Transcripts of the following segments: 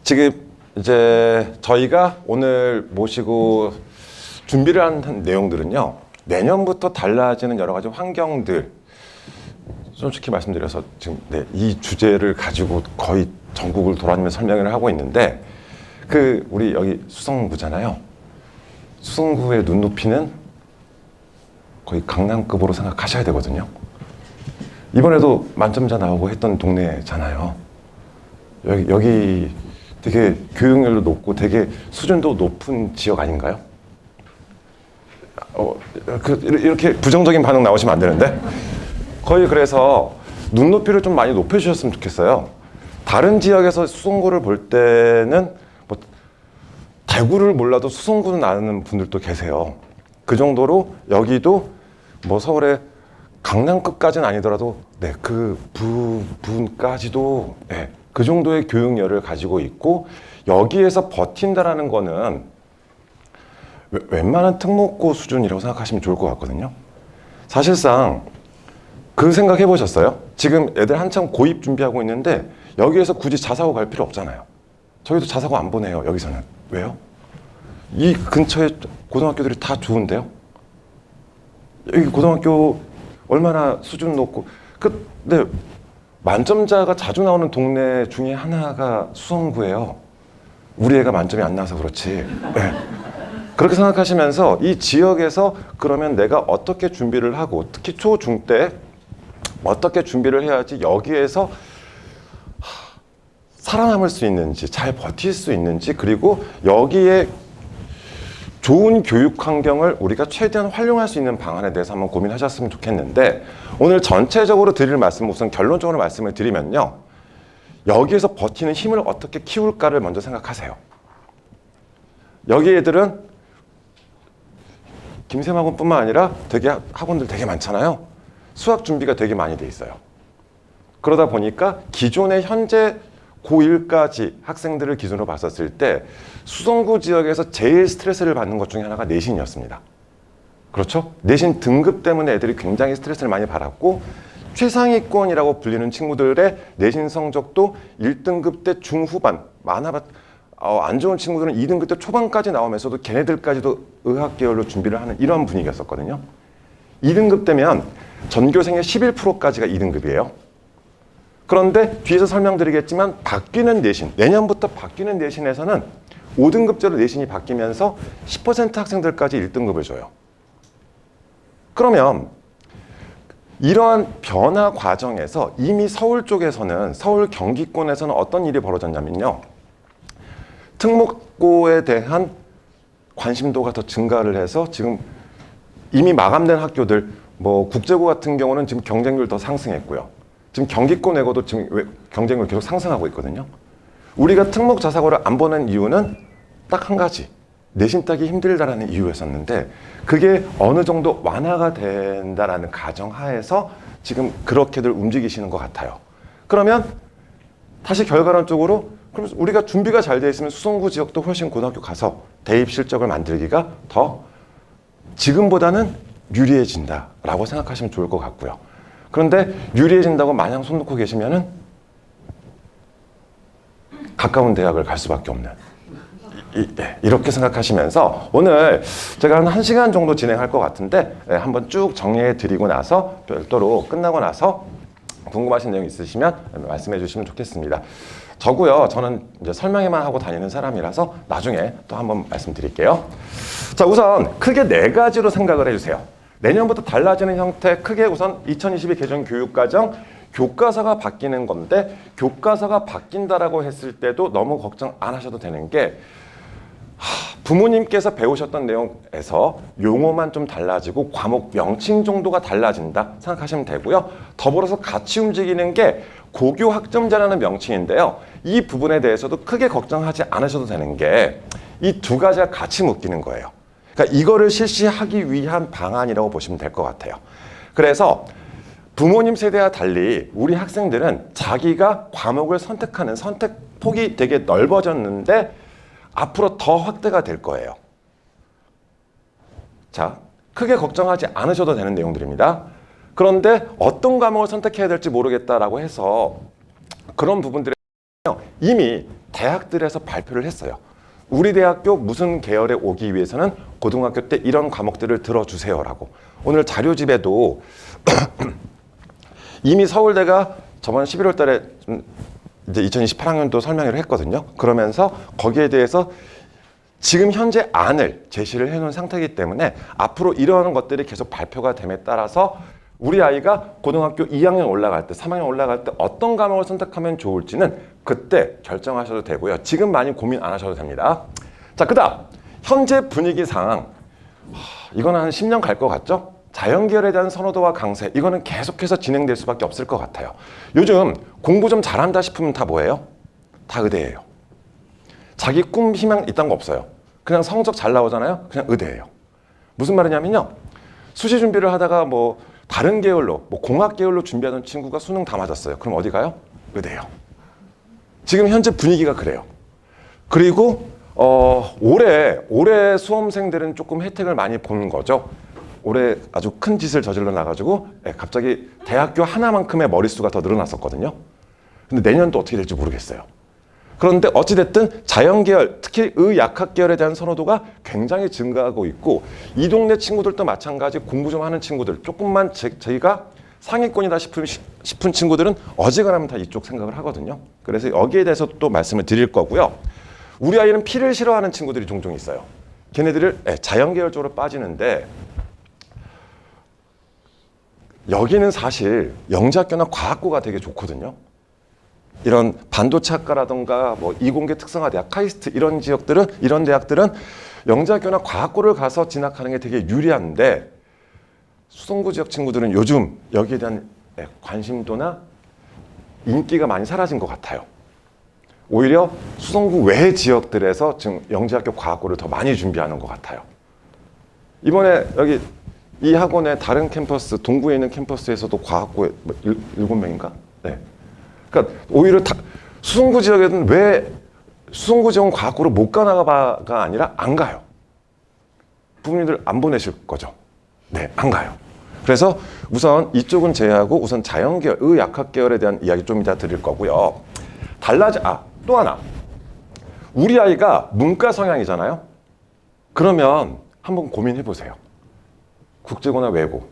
지금 이제 저희가 오늘 모시고 준비를 한 내용들은요, 내년부터 달라지는 여러 가지 환경들, 솔직히 말씀드려서 지금 이 주제를 가지고 거의 전국을 돌아다니면서 설명을 하고 있는데, 우리 여기 수성구잖아요. 수성구의 눈높이는 거의 강남급으로 생각하셔야 되거든요. 이번에도 만점자 나오고 했던 동네잖아요. 여기 되게 교육열도 높고 되게 수준도 높은 지역 아닌가요? 이렇게 부정적인 반응 나오시면 안 되는데, 거의 그래서 눈높이를 좀 많이 높여주셨으면 좋겠어요. 다른 지역에서 수성구를 볼 때는 뭐 대구를 몰라도 수성구는 아는 분들도 계세요. 그 정도로 여기도 뭐 서울의 강남급까지는 아니더라도 그 부분까지도 그 정도의 교육열을 가지고 있고, 여기에서 버틴다라는 거는 웬만한 특목고 수준이라고 생각하시면 좋을 것 같거든요. 사실상 그 생각 해보셨어요? 지금 애들 한참 고입 준비하고 있는데 여기에서 굳이 자사고 갈 필요 없잖아요. 저희도 자사고 안 보내요, 여기서는. 왜요? 이 근처에 고등학교들이 다 좋은데요? 여기 고등학교 얼마나 수준 높고, 근데 만점자가 자주 나오는 동네 중에 하나가 수성구예요. 우리 애가 만점이 안 나와서 그렇지. 그렇게 생각하시면서 이 지역에서 그러면 내가 어떻게 준비를 하고, 특히 초, 중 때 어떻게 준비를 해야지 여기에서 살아남을 수 있는지, 잘 버틸 수 있는지, 그리고 여기에 좋은 교육 환경을 우리가 최대한 활용할 수 있는 방안에 대해서 한번 고민하셨으면 좋겠는데, 오늘 전체적으로 드릴 말씀은 우선 결론적으로 말씀을 드리면요, 여기에서 버티는 힘을 어떻게 키울까를 먼저 생각하세요. 여기 애들은 김샘학원뿐만 아니라 되게 학원들 되게 많잖아요. 수학 준비가 되게 많이 돼 있어요. 그러다 보니까 기존의 현재 고1까지 학생들을 기준으로 봤었을 때 수성구 지역에서 제일 스트레스를 받는 것 중에 하나가 내신이었습니다. 그렇죠? 내신 등급 때문에 애들이 굉장히 스트레스를 많이 받았고, 최상위권이라고 불리는 친구들의 내신 성적도 1등급 때 중후반, 안 좋은 친구들은 2등급 때 초반까지 나오면서도 걔네들까지도 의학 계열로 준비를 하는 이런 분위기였었거든요. 2등급 되면 전교생의 11%까지가 2등급이에요. 그런데 뒤에서 설명드리겠지만 바뀌는 내신, 내년부터 바뀌는 내신에서는 5등급제로 내신이 바뀌면서 10% 학생들까지 1등급을 줘요. 그러면 이러한 변화 과정에서 이미 서울 쪽에서는, 서울 경기권에서는 어떤 일이 벌어졌냐면요, 특목고에 대한 관심도가 더 증가를 해서 지금 이미 마감된 학교들, 뭐 국제고 같은 경우는 지금 경쟁률 더 상승했고요. 지금 경기권 외고도 지금 경쟁률 계속 상승하고 있거든요. 우리가 특목 자사고를 안 보는 이유는 딱 한 가지, 내신 따기 힘들다라는 이유였었는데, 그게 어느 정도 완화가 된다라는 가정하에서 지금 그렇게들 움직이시는 것 같아요. 그러면 다시 결과론적으로, 그럼 우리가 준비가 잘 돼 있으면 수성구 지역도 훨씬 고등학교 가서 대입 실적을 만들기가 더 지금보다는 유리해진다라고 생각하시면 좋을 것 같고요. 그런데 유리해진다고 마냥 손 놓고 계시면은 가까운 대학을 갈 수밖에 없는, 이렇게 생각하시면서 오늘 제가 한 1시간 정도 진행할 것 같은데, 한번 쭉 정리해 드리고 나서 별도로 끝나고 나서 궁금하신 내용 있으시면 말씀해 주시면 좋겠습니다. 저는 이제 설명회만 하고 다니는 사람이라서 나중에 또 한번 말씀드릴게요. 자, 우선 크게 4가지로 생각을 해주세요. 내년부터 달라지는 형태, 크게 우선 2022 개정 교육과정, 교과서가 바뀌는 건데, 교과서가 바뀐다라고 했을 때도 너무 걱정 안 하셔도 되는 게, 부모님께서 배우셨던 내용에서 용어만 좀 달라지고 과목 명칭 정도가 달라진다 생각하시면 되고요. 더불어서 같이 움직이는 게 고교 학점제라는 명칭인데요. 이 부분에 대해서도 크게 걱정하지 않으셔도 되는 게, 이 두 가지가 같이 묶이는 거예요. 그러니까 이거를 실시하기 위한 방안이라고 보시면 될 것 같아요. 그래서 부모님 세대와 달리 우리 학생들은 자기가 과목을 선택하는 선택폭이 되게 넓어졌는데 앞으로 더 확대가 될 거예요. 자, 크게 걱정하지 않으셔도 되는 내용들입니다. 그런데 어떤 과목을 선택해야 될지 모르겠다라고 해서 그런 부분들에 이미 대학들에서 발표를 했어요. 우리 대학교 무슨 계열에 오기 위해서는 고등학교 때 이런 과목들을 들어주세요라고. 오늘 자료집에도 이미 서울대가 저번 11월 달에 이제 2028학년도 설명회를 했거든요. 그러면서 거기에 대해서 지금 현재 안을 제시를 해놓은 상태이기 때문에 앞으로 이러한 것들이 계속 발표가 됨에 따라서 우리 아이가 고등학교 2학년 올라갈 때, 3학년 올라갈 때 어떤 과목을 선택하면 좋을지는 그때 결정하셔도 되고요. 지금 많이 고민 안 하셔도 됩니다. 자, 그다음 현재 분위기 상황. 이거는 한 10년 갈 것 같죠? 자연계열에 대한 선호도와 강세, 이거는 계속해서 진행될 수밖에 없을 것 같아요. 요즘 공부 좀 잘한다 싶으면 다 뭐예요? 다 의대예요. 자기 꿈, 희망 있다는 거 없어요. 그냥 성적 잘 나오잖아요? 그냥 의대예요. 무슨 말이냐면요. 수시 준비를 하다가 뭐 다른 계열로, 뭐 공학 계열로 준비하던 친구가 수능 다 맞았어요. 그럼 어디 가요? 의대요. 지금 현재 분위기가 그래요. 그리고 올해 수험생들은 조금 혜택을 많이 보는 거죠. 올해 아주 큰 짓을 저질러 놔가지고 갑자기 대학교 하나만큼의 머릿수가 더 늘어났었거든요. 근데 내년도 어떻게 될지 모르겠어요. 그런데 어찌됐든 자연계열, 특히 의약학 계열에 대한 선호도가 굉장히 증가하고 있고, 이 동네 친구들도 마찬가지 공부 좀 하는 친구들, 조금만 저희가 상위권이다 싶은 친구들은 어지간하면 다 이쪽 생각을 하거든요. 그래서 여기에 대해서 또 말씀을 드릴 거고요. 우리 아이는 피를 싫어하는 친구들이 종종 있어요. 걔네들을 자연계열 쪽으로 빠지는데, 여기는 사실 영재학교나 과학고가 되게 좋거든요. 이런 반도체 학과라든가 뭐 이공계 특성화 대학, 카이스트 이런 지역들은, 이런 대학들은 영재학교나 과학고를 가서 진학하는 게 되게 유리한데, 수성구 지역 친구들은 요즘 여기에 대한 관심도나 인기가 많이 사라진 것 같아요. 오히려 수성구 외 지역들에서 지금 영재학교 과학고를 더 많이 준비하는 것 같아요. 이번에 여기 이 학원의 다른 캠퍼스, 동구에 있는 캠퍼스에서도 과학고에 7명인가? 네. 그러니까 오히려 수성구 지역에는 왜 수성구 지역은 과학고를 못 가나가가 아니라 안 가요. 부모님들 안 보내실 거죠. 네, 안 가요. 그래서 우선 이쪽은 제외하고 우선 자연계열, 의약학 계열에 대한 이야기 좀 이따 드릴 거고요. 또 하나. 우리 아이가 문과 성향이잖아요. 그러면 한번 고민해 보세요. 국제고나 외고.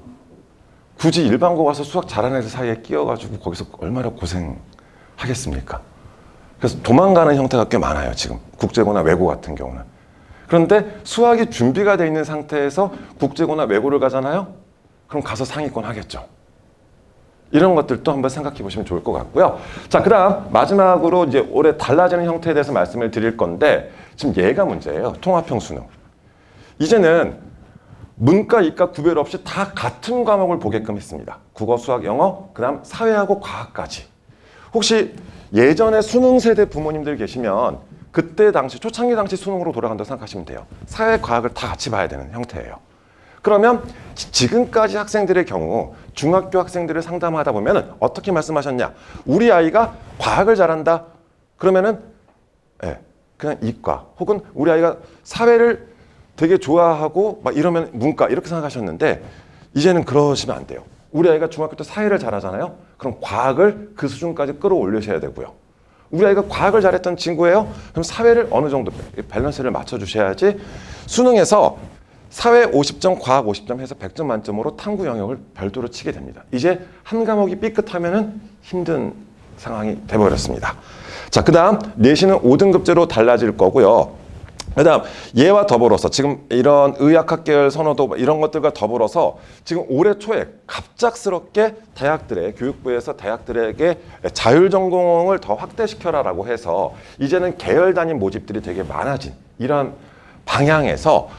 굳이 일반고 가서 수학 잘하는 애들 사이에 끼어가지고 거기서 얼마나 고생하겠습니까? 그래서 도망가는 형태가 꽤 많아요, 지금. 국제고나 외고 같은 경우는. 그런데 수학이 준비가 돼 있는 상태에서 국제고나 외고를 가잖아요? 그럼 가서 상위권 하겠죠. 이런 것들도 한번 생각해 보시면 좋을 것 같고요. 자, 그 다음 마지막으로 이제 올해 달라지는 형태에 대해서 말씀을 드릴 건데, 지금 얘가 문제예요. 통합형 수능. 이제는 문과, 이과 구별 없이 다 같은 과목을 보게끔 했습니다. 국어, 수학, 영어, 그 다음 사회하고 과학까지. 혹시 예전에 수능 세대 부모님들 계시면 그때 당시, 초창기 당시 수능으로 돌아간다고 생각하시면 돼요. 사회, 과학을 다 같이 봐야 되는 형태예요. 그러면 지금까지 학생들의 경우 중학교 학생들을 상담하다 보면 어떻게 말씀하셨냐? 우리 아이가 과학을 잘한다. 그러면은 그냥 이과, 혹은 우리 아이가 사회를 되게 좋아하고 막 이러면 문과, 이렇게 생각하셨는데 이제는 그러시면 안 돼요. 우리 아이가 중학교 때 사회를 잘하잖아요. 그럼 과학을 그 수준까지 끌어올리셔야 되고요. 우리 아이가 과학을 잘했던 친구예요. 그럼 사회를 어느 정도 밸런스를 맞춰주셔야지. 수능에서 사회 50점, 과학 50점 해서 100점 만점으로 탐구 영역을 별도로 치게 됩니다. 이제 한 과목이 삐끗하면은 힘든 상황이 돼버렸습니다. 자, 그 다음 내신은 5등급제로 달라질 거고요. 그 다음 얘와 더불어서 지금 이런 의학학 계열 선호도 이런 것들과 더불어서 지금 올해 초에 갑작스럽게 대학들의, 교육부에서 대학들에게 자율전공을 더 확대시켜라라고 해서 이제는 계열 단위 모집들이 되게 많아진 이런 방향에서,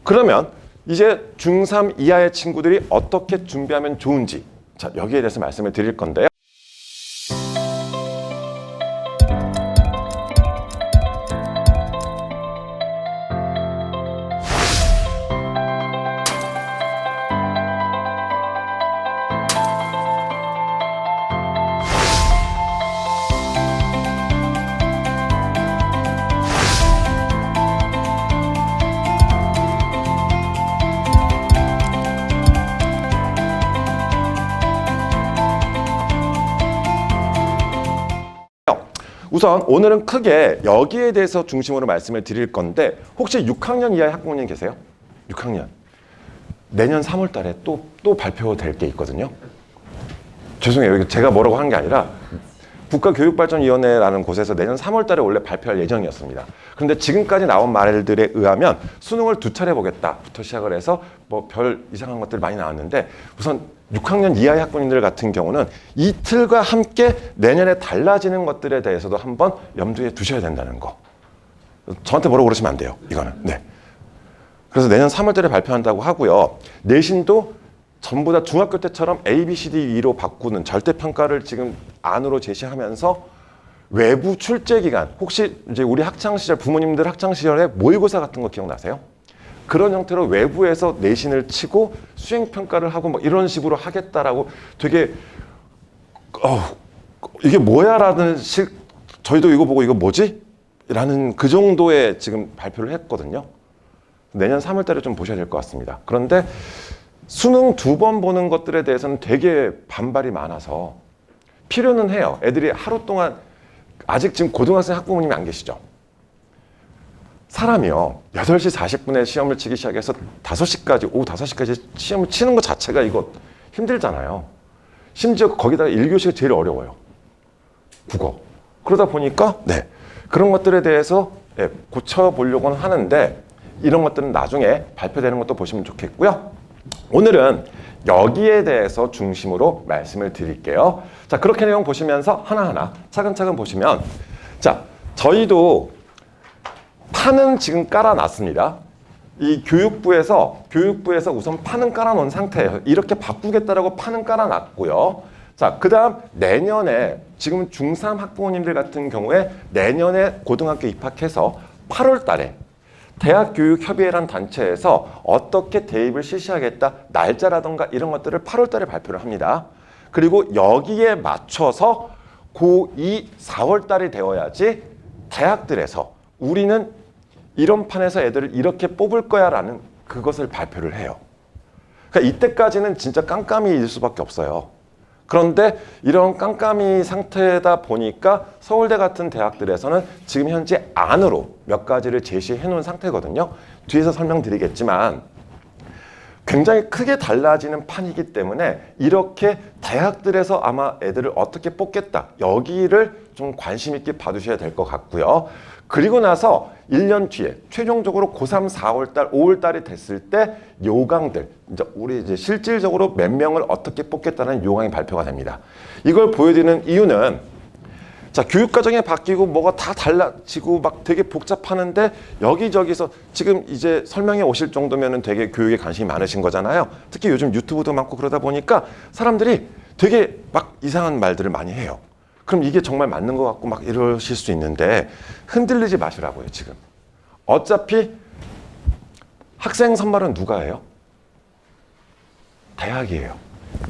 그러면 이제 중3 이하의 친구들이 어떻게 준비하면 좋은지, 자, 여기에 대해서 말씀을 드릴 건데요. 우선 오늘은 크게 여기에 대해서 중심으로 말씀을 드릴 건데 혹시 6학년 이하의 학부모님 계세요? 6학년. 내년 3월 달에 또 발표될 게 있거든요. 죄송해요. 제가 뭐라고 한 게 아니라 국가교육발전위원회라는 곳에서 내년 3월 달에 원래 발표할 예정이었습니다. 그런데 지금까지 나온 말들에 의하면 수능을 2차례 보겠다부터 시작을 해서 뭐 별 이상한 것들이 많이 나왔는데 우선 6학년 이하의 학부모님들 같은 경우는 이 틀과 함께 내년에 달라지는 것들에 대해서도 한번 염두에 두셔야 된다는 거. 저한테 뭐라고 그러시면 안 돼요. 이거는. 네. 그래서 내년 3월 달에 발표한다고 하고요. 내신도 전부 다 중학교 때처럼 A, B, C, D, E로 바꾸는 절대평가를 지금 안으로 제시하면서 외부 출제 기간, 혹시 이제 우리 학창시절, 부모님들 학창시절에 모의고사 같은 거 기억나세요? 그런 형태로 외부에서 내신을 치고 수행평가를 하고 뭐 이런 식으로 하겠다라고 되게, 이게 뭐야? 라는 저희도 이거 보고 이거 뭐지? 라는 그 정도의 지금 발표를 했거든요. 내년 3월 달에 좀 보셔야 될 것 같습니다. 그런데 수능 2번 보는 것들에 대해서는 되게 반발이 많아서 필요는 해요. 애들이 하루 동안 아직 지금 고등학생 학부모님이 안 계시죠? 사람이요. 8시 40분에 시험을 치기 시작해서 5시까지, 오후 5시까지 시험을 치는 것 자체가 이거 힘들잖아요. 심지어 거기다가 1교시가 제일 어려워요. 국어. 그러다 보니까 그런 것들에 대해서 고쳐보려고는 하는데 이런 것들은 나중에 발표되는 것도 보시면 좋겠고요. 오늘은 여기에 대해서 중심으로 말씀을 드릴게요. 자, 그렇게 내용 보시면서 하나하나 차근차근 보시면, 자, 저희도 판은 지금 깔아놨습니다. 이 교육부에서 우선 판은 깔아놓은 상태예요. 이렇게 바꾸겠다라고 판은 깔아놨고요. 자, 그 다음 내년에 지금 중3 학부모님들 같은 경우에 내년에 고등학교 입학해서 8월 달에 대학교육협의회라는 단체에서 어떻게 대입을 실시하겠다, 날짜라던가 이런 것들을 8월 달에 발표를 합니다. 그리고 여기에 맞춰서 고2 4월 달이 되어야지 대학들에서 우리는 이런 판에서 애들을 이렇게 뽑을 거야 라는 그것을 발표를 해요. 그러니까 이때까지는 진짜 깜깜이일 수밖에 없어요. 그런데 이런 깜깜이 상태다 보니까 서울대 같은 대학들에서는 지금 현재 안으로 몇 가지를 제시해 놓은 상태거든요. 뒤에서 설명드리겠지만 굉장히 크게 달라지는 판이기 때문에 이렇게 대학들에서 아마 애들을 어떻게 뽑겠다, 여기를 좀 관심 있게 봐주셔야 될 것 같고요. 그리고 나서 1년 뒤에 최종적으로 고3 4월달, 5월달이 됐을 때 요강들, 우리 이제 실질적으로 몇 명을 어떻게 뽑겠다는 요강이 발표가 됩니다. 이걸 보여드리는 이유는, 자, 교육과정이 바뀌고 뭐가 다 달라지고 막 되게 복잡하는데 여기저기서 지금 이제 설명해 오실 정도면은 되게 교육에 관심이 많으신 거잖아요. 특히 요즘 유튜브도 많고 그러다 보니까 사람들이 되게 막 이상한 말들을 많이 해요. 그럼 이게 정말 맞는 것 같고 막 이러실 수 있는데 흔들리지 마시라고요, 지금. 어차피 학생 선발은 누가 해요? 대학이에요.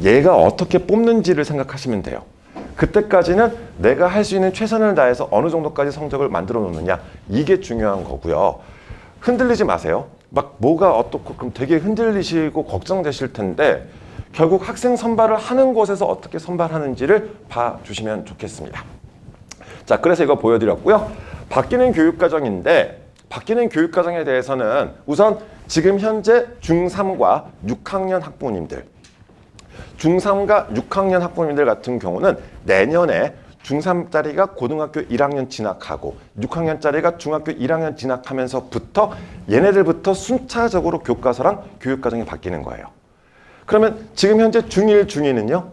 얘가 어떻게 뽑는지를 생각하시면 돼요. 그때까지는 내가 할 수 있는 최선을 다해서 어느 정도까지 성적을 만들어 놓느냐, 이게 중요한 거고요. 흔들리지 마세요. 막 뭐가 어떻고 그럼 되게 흔들리시고 걱정되실 텐데 결국 학생 선발을 하는 곳에서 어떻게 선발하는지를 봐주시면 좋겠습니다. 자, 그래서 이거 보여드렸고요. 바뀌는 교육과정인데 바뀌는 교육과정에 대해서는 우선 지금 현재 중3과 6학년 학부모님들, 중3과 6학년 학부모님들 같은 경우는 내년에 중3짜리가 고등학교 1학년 진학하고 6학년짜리가 중학교 1학년 진학하면서부터 얘네들부터 순차적으로 교과서랑 교육과정이 바뀌는 거예요. 그러면 지금 현재 중1, 중2는요.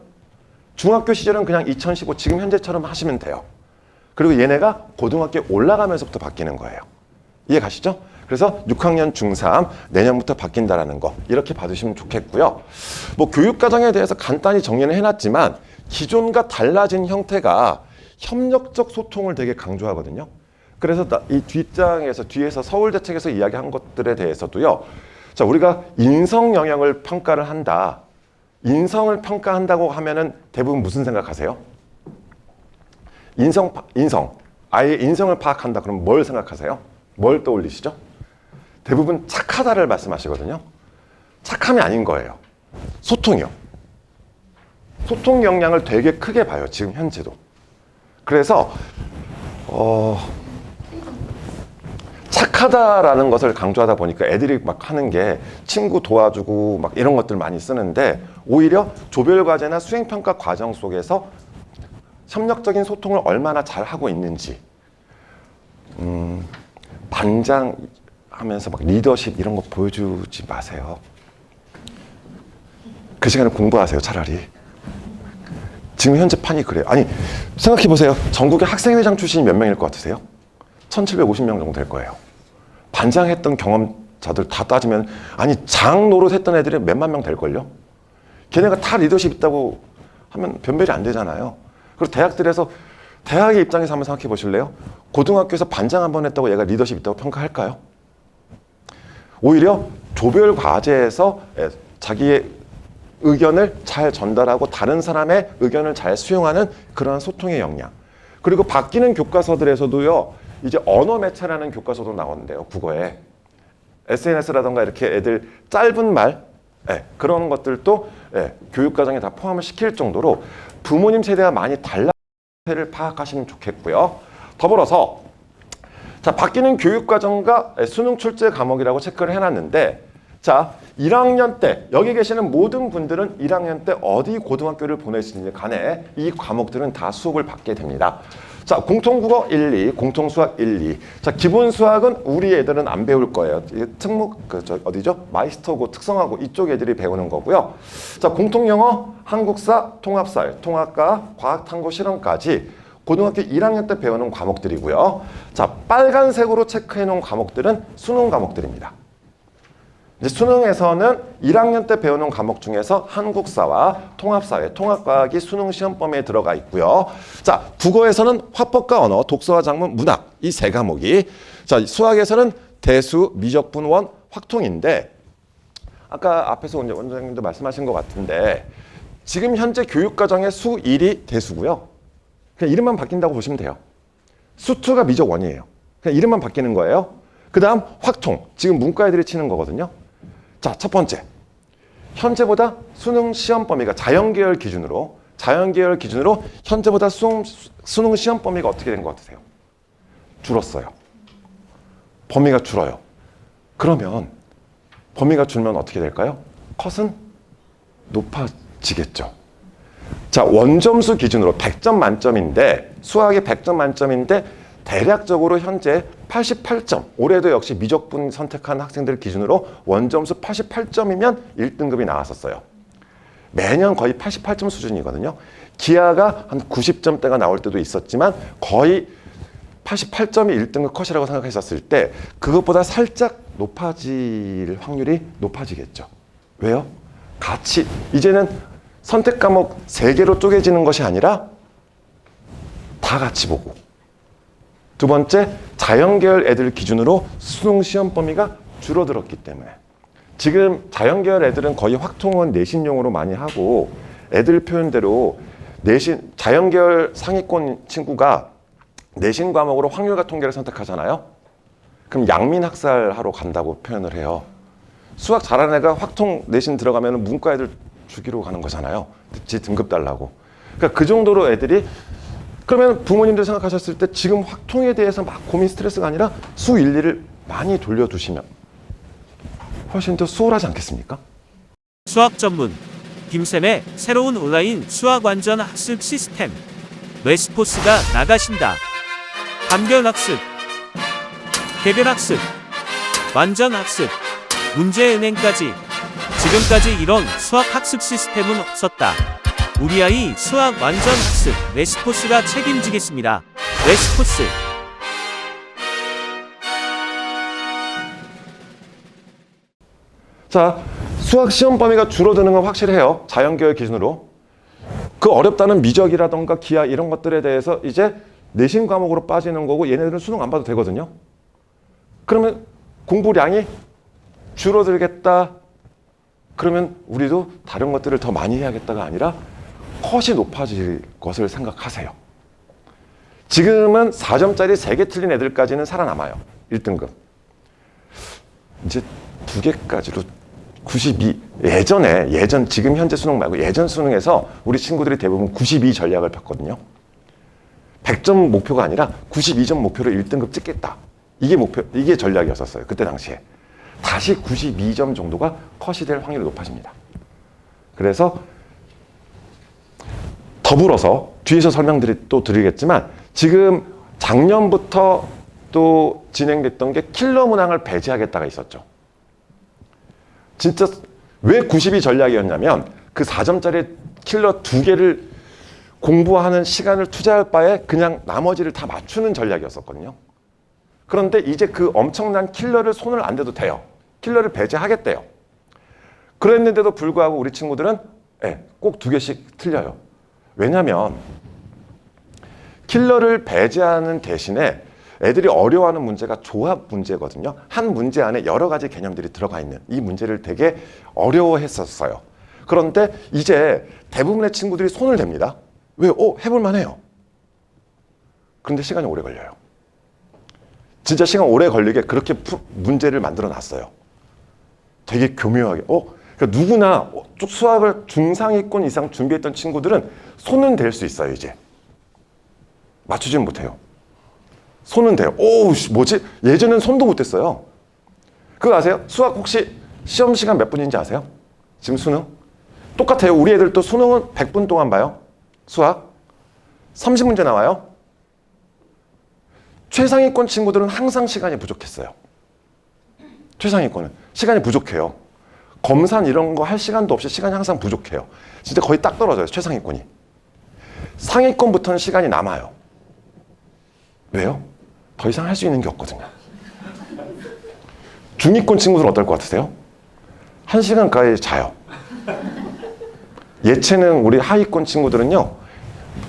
중학교 시절은 그냥 2015 지금 현재처럼 하시면 돼요. 그리고 얘네가 고등학교에 올라가면서부터 바뀌는 거예요. 이해 가시죠? 그래서 6학년 중3 내년부터 바뀐다라는 거 이렇게 봐주시면 좋겠고요. 뭐 교육과정에 대해서 간단히 정리는 해놨지만 기존과 달라진 형태가 협력적 소통을 되게 강조하거든요. 그래서 이 뒤에서 서울대 책에서 이야기한 것들에 대해서도요. 자, 우리가 인성 영역을 평가를 한다. 인성을 평가한다고 하면은 대부분 무슨 생각하세요? 인성. 아예 인성을 파악한다. 그럼 뭘 생각하세요? 뭘 떠올리시죠? 대부분 착하다를 말씀하시거든요. 착함이 아닌 거예요. 소통이요. 소통 역량을 되게 크게 봐요. 지금 현재도. 그래서 착하다라는 것을 강조하다 보니까 애들이 막 하는 게 친구 도와주고 막 이런 것들 많이 쓰는데 오히려 조별 과제나 수행 평가 과정 속에서 협력적인 소통을 얼마나 잘 하고 있는지, 반장 하면서 막 리더십 이런 거 보여주지 마세요. 그 시간에 공부하세요, 차라리. 지금 현재 판이 그래요. 아니, 생각해 보세요. 전국의 학생회장 출신이 몇 명일 것 같으세요? 1750명 정도 될 거예요. 반장했던 경험자들 다 따지면, 아니, 장 노릇 했던 애들이 몇만 명 될걸요? 걔네가 다 리더십 있다고 하면 변별이 안 되잖아요. 그리고 대학들에서, 대학의 입장에서 한번 생각해 보실래요? 고등학교에서 반장 한 번 했다고 얘가 리더십 있다고 평가할까요? 오히려 조별 과제에서 자기의 의견을 잘 전달하고 다른 사람의 의견을 잘 수용하는 그러한 소통의 역량. 그리고 바뀌는 교과서들에서도요, 이제 언어 매체라는 교과서도 나오는데요, 국어에. SNS라던가 이렇게 애들 짧은 말, 그런 것들도 교육과정에 다 포함을 시킬 정도로 부모님 세대와 많이 달라를 파악하시면 좋겠고요. 더불어서, 자, 바뀌는 교육과정과 수능 출제 과목이라고 체크를 해놨는데, 자, 1학년 때, 여기 계시는 모든 분들은 1학년 때 어디 고등학교를 보내시는지 간에 이 과목들은 다 수업을 받게 됩니다. 자, 공통국어 1, 2, 공통수학 1, 2. 자, 기본 수학은 우리 애들은 안 배울 거예요. 특목, 어디죠? 마이스터고, 특성화고, 이쪽 애들이 배우는 거고요. 자, 공통영어, 한국사, 통합사회, 통합과 과학탐구 실험까지 고등학교 1학년 때 배우는 과목들이고요. 자, 빨간색으로 체크해 놓은 과목들은 수능 과목들입니다. 이제 수능에서는 1학년 때 배우는 과목 중에서 한국사와 통합사회, 통합과학이 수능 시험 범위에 들어가 있고요. 자, 국어에서는 화법과 언어, 독서와 작문, 문학 이 세 과목이, 자, 수학에서는 대수, 미적분, 원, 확통인데, 아까 앞에서 원장님도 말씀하신 것 같은데 지금 현재 교육과정의 수 1이 대수고요. 그냥 이름만 바뀐다고 보시면 돼요. 수2가 미적 원이에요. 그냥 이름만 바뀌는 거예요. 그 다음 확통, 지금 문과 애들이 치는 거거든요. 자, 첫 번째, 현재보다 수능 시험 범위가 자연계열 기준으로 현재보다 수능 시험 범위가 어떻게 된 것 같으세요? 줄었어요. 범위가 줄어요. 그러면 범위가 줄면 어떻게 될까요? 컷은 높아지겠죠. 자, 원점수 기준으로 100점 만점인데, 수학이 100점 만점인데 대략적으로 현재 88점, 올해도 역시 미적분 선택한 학생들 기준으로 원점수 88점이면 1등급이 나왔었어요. 매년 거의 88점 수준이거든요. 기하가 한 90점대가 나올 때도 있었지만 거의 88점이 1등급 컷이라고 생각했었을 때 그것보다 살짝 높아질 확률이 높아지겠죠. 왜요? 같이 이제는 선택 과목 3개로 쪼개지는 것이 아니라 다 같이 보고, 두 번째, 자연계열 애들 기준으로 수능 시험 범위가 줄어들었기 때문에 지금 자연계열 애들은 거의 확통은 내신용으로 많이 하고, 애들 표현대로 내신 자연계열 상위권 친구가 내신 과목으로 확률과 통계를 선택하잖아요. 그럼 양민학살하러 간다고 표현을 해요. 수학 잘하는 애가 확통 내신 들어가면 문과 애들 죽이러 가는 거잖아요. 지 등급 달라고. 그러니까 그 정도로 애들이, 그러면 부모님들 생각하셨을 때 지금 확통에 대해서 막 고민 스트레스가 아니라 수 1, 2를 많이 돌려두시면 훨씬 더 수월하지 않겠습니까? 수학 전문 김쌤의 새로운 온라인 수학 완전 학습 시스템 레스포스가 나가신다. 감별 학습, 개별 학습, 완전 학습, 문제은행까지. 지금까지 이런 수학 학습 시스템은 없었다. 우리 아이 수학 완전 학습 레스포스가 책임지겠습니다. 레스포스. 자, 수학 시험 범위가 줄어드는 건 확실해요. 자연계열 기준으로. 그 어렵다는 미적이라던가 기하 이런 것들에 대해서 이제 내신 과목으로 빠지는 거고, 얘네들은 수능 안 봐도 되거든요. 그러면 공부량이 줄어들겠다. 그러면 우리도 다른 것들을 더 많이 해야겠다가 아니라 컷이 높아질 것을 생각하세요. 지금은 4점짜리 3개 틀린 애들까지는 살아남아요. 1등급. 이제 2개까지로 92. 지금 현재 수능 말고 예전 수능에서 우리 친구들이 대부분 92 전략을 폈거든요. 100점 목표가 아니라 92점 목표로 1등급 찍겠다. 이게 목표, 이게 전략이었었어요. 그때 당시에. 다시 92점 정도가 컷이 될 확률이 높아집니다. 그래서 더불어서 뒤에서 또 드리겠지만 지금 작년부터 또 진행됐던 게 킬러 문항을 배제하겠다가 있었죠. 진짜 왜 92 전략이었냐면 그 4점짜리 킬러 2개를 공부하는 시간을 투자할 바에 그냥 나머지를 다 맞추는 전략이었었거든요. 그런데 이제 그 엄청난 킬러를 손을 안 대도 돼요. 킬러를 배제하겠대요. 그랬는데도 불구하고 우리 친구들은 꼭 2개씩 틀려요. 왜냐하면 킬러를 배제하는 대신에 애들이 어려워하는 문제가 조합 문제거든요. 한 문제 안에 여러 가지 개념들이 들어가 있는 이 문제를 되게 어려워했었어요. 그런데 이제 대부분의 친구들이 손을 댑니다. 왜? 해볼만 해요. 그런데 시간이 오래 걸려요. 진짜 시간 오래 걸리게 그렇게 문제를 만들어 놨어요. 되게 교묘하게. 그러니까 누구나 수학을 중상위권 이상 준비했던 친구들은 손은 댈 수 있어요, 이제. 맞추지는 못해요. 손은 돼요. 뭐지? 예전엔 손도 못 댔어요. 그거 아세요? 수학 혹시 시험 시간 몇 분인지 아세요? 지금 수능? 똑같아요. 우리 애들도 수능은 100분 동안 봐요. 수학. 30문제 나와요. 최상위권 친구들은 항상 시간이 부족했어요. 최상위권은. 시간이 부족해요. 검산 이런 거 할 시간도 없이 시간이 항상 부족해요. 진짜 거의 딱 떨어져요. 최상위권이. 상위권부터는 시간이 남아요. 왜요? 더 이상 할 수 있는 게 없거든요. 중위권 친구들은 어떨 것 같으세요? 1시간 가까이 자요. 예체능 우리 하위권 친구들은요.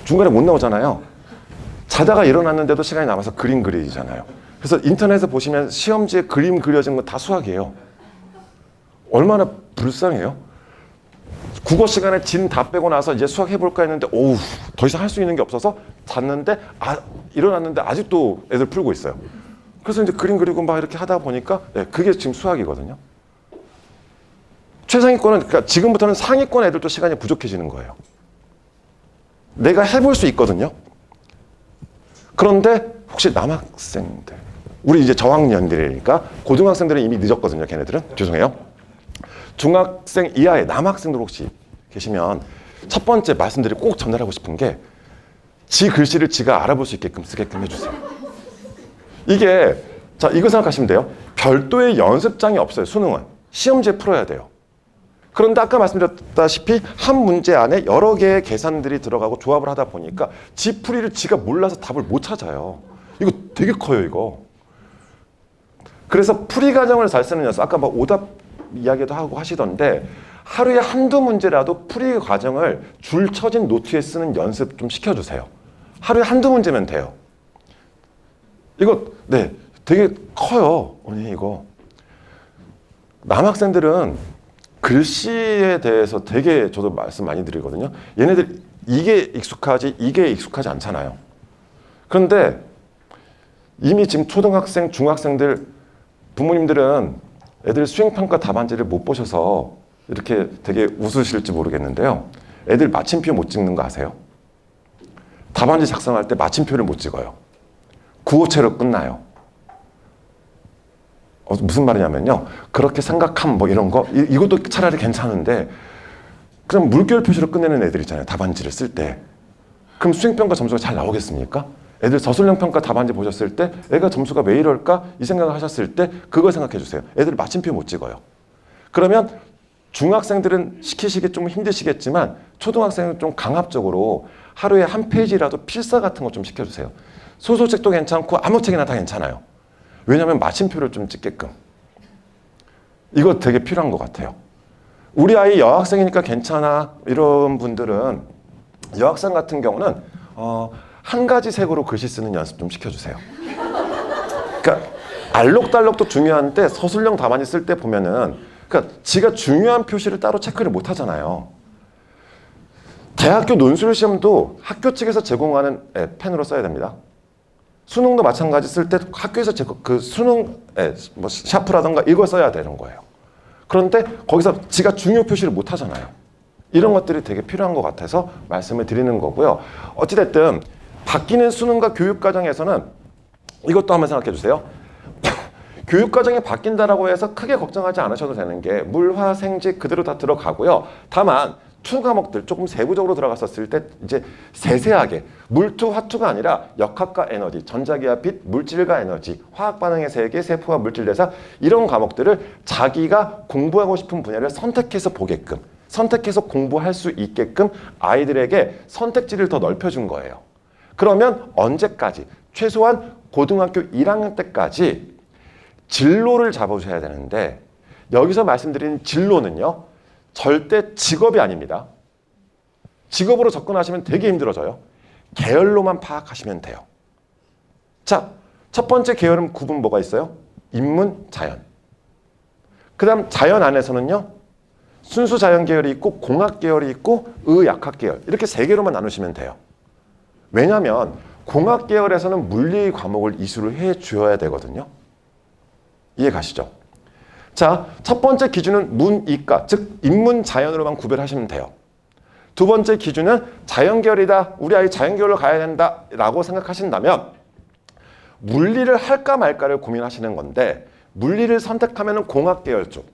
중간에 못 나오잖아요. 자다가 일어났는데도 시간이 남아서 그림 그리잖아요. 그래서 인터넷에 보시면 시험지에 그림 그려진 건 다 수학이에요. 얼마나 불쌍해요. 국어 시간에 진 다 빼고 나서 이제 수학 해볼까 했는데 더 이상 할 수 있는 게 없어서 잤는데 일어났는데 아직도 애들 풀고 있어요. 그래서 이제 그림 그리고 막 이렇게 하다 보니까 그게 지금 수학이거든요. 최상위권은 그러니까 지금부터는 상위권 애들도 시간이 부족해지는 거예요. 내가 해볼 수 있거든요. 그런데 혹시 남학생들 우리 이제 저학년들이니까 고등학생들은 이미 늦었거든요. 걔네들은. 죄송해요. 중학생 이하의 남학생들 혹시 계시면 첫 번째 말씀드리고 꼭 전달하고 싶은 게 지 글씨를 지가 알아볼 수 있게끔 쓰게끔 해주세요. 이게 자 이거 생각하시면 돼요. 별도의 연습장이 없어요. 수능은. 시험지에 풀어야 돼요. 그런데 아까 말씀드렸다시피 한 문제 안에 여러 개의 계산들이 들어가고 조합을 하다 보니까 지 풀이를 지가 몰라서 답을 못 찾아요. 이거 되게 커요, 이거. 그래서 풀이 과정을 잘 쓰는 연습. 아까 막 오답 이야기도 하고 하시던데 하루에 한두 문제라도 풀이 과정을 줄 쳐진 노트에 쓰는 연습 좀 시켜주세요. 하루에 한두 문제면 돼요. 이거 되게 커요. 언니 이거. 남학생들은 글씨에 대해서 되게 저도 말씀 많이 드리거든요. 얘네들 이게 익숙하지 이게 익숙하지 않잖아요. 그런데 이미 지금 초등학생, 중학생들 부모님들은 애들 수행평가 답안지를 못 보셔서 이렇게 되게 웃으실지 모르겠는데요. 애들 마침표 못 찍는 거 아세요? 답안지 작성할 때 마침표를 못 찍어요. 구호체로 끝나요. 무슨 말이냐면요. 그렇게 생각함 뭐 이런 거 이것도 차라리 괜찮은데 그럼 물결 표시로 끝내는 애들 있잖아요. 답안지를 쓸 때. 그럼 수행평가 점수가 잘 나오겠습니까? 애들 저술형 평가 답안지 보셨을 때 애가 점수가 왜 이럴까? 이 생각을 하셨을 때 그걸 생각해 주세요. 애들 마침표 못 찍어요. 그러면 중학생들은 시키시기 좀 힘드시겠지만 초등학생은 좀 강압적으로 하루에 한 페이지라도 필사 같은 거 좀 시켜주세요. 소설책도 괜찮고 아무 책이나 다 괜찮아요. 왜냐하면 마침표를 좀 찍게끔. 이거 되게 필요한 것 같아요. 우리 아이 여학생이니까 괜찮아 이런 분들은 여학생 같은 경우는 한 가지 색으로 글씨 쓰는 연습 좀 시켜주세요. 그러니까 알록달록도 중요한데 서술형 답안지 쓸 때 보면은 그러니까 지가 중요한 표시를 따로 체크를 못 하잖아요. 대학교 논술 시험도 학교 측에서 제공하는 펜으로 써야 됩니다. 수능도 마찬가지 쓸 때 학교에서 그 수능 뭐 샤프라던가 이걸 써야 되는 거예요. 그런데 거기서 지가 중요 표시를 못 하잖아요. 이런 것들이 되게 필요한 것 같아서 말씀을 드리는 거고요. 어찌됐든 바뀌는 수능과 교육과정에서는 이것도 한번 생각해 주세요. 교육과정이 바뀐다라고 해서 크게 걱정하지 않으셔도 되는 게 물화생지 그대로 다 들어가고요. 다만 투 과목들 조금 세부적으로 들어갔었을 때 이제 세세하게 물투, 화투가 아니라 역학과 에너지, 전자기와 빛, 물질과 에너지, 화학 반응의 세계, 세포와 물질 대사 이런 과목들을 자기가 공부하고 싶은 분야를 선택해서 보게끔 선택해서 공부할 수 있게끔 아이들에게 선택지를 더 넓혀준 거예요. 그러면 언제까지? 최소한 고등학교 1학년 때까지 진로를 잡으셔야 되는데 여기서 말씀드리는 진로는요. 절대 직업이 아닙니다. 직업으로 접근하시면 되게 힘들어져요. 계열로만 파악하시면 돼요. 자, 첫 번째 계열은 구분 뭐가 있어요? 인문, 자연. 그 다음 자연 안에서는요. 순수 자연 계열이 있고 공학 계열이 있고 의약학 계열 이렇게 세 개로만 나누시면 돼요. 왜냐하면 공학 계열에서는 물리 과목을 이수를 해 주어야 되거든요. 이해 가시죠? 자, 첫 번째 기준은 문이과, 즉 인문 자연으로만 구별하시면 돼요. 두 번째 기준은 자연 계열이다. 우리 아이 자연 계열로 가야 된다라고 생각하신다면 물리를 할까 말까를 고민하시는 건데 물리를 선택하면은 공학 계열 쪽.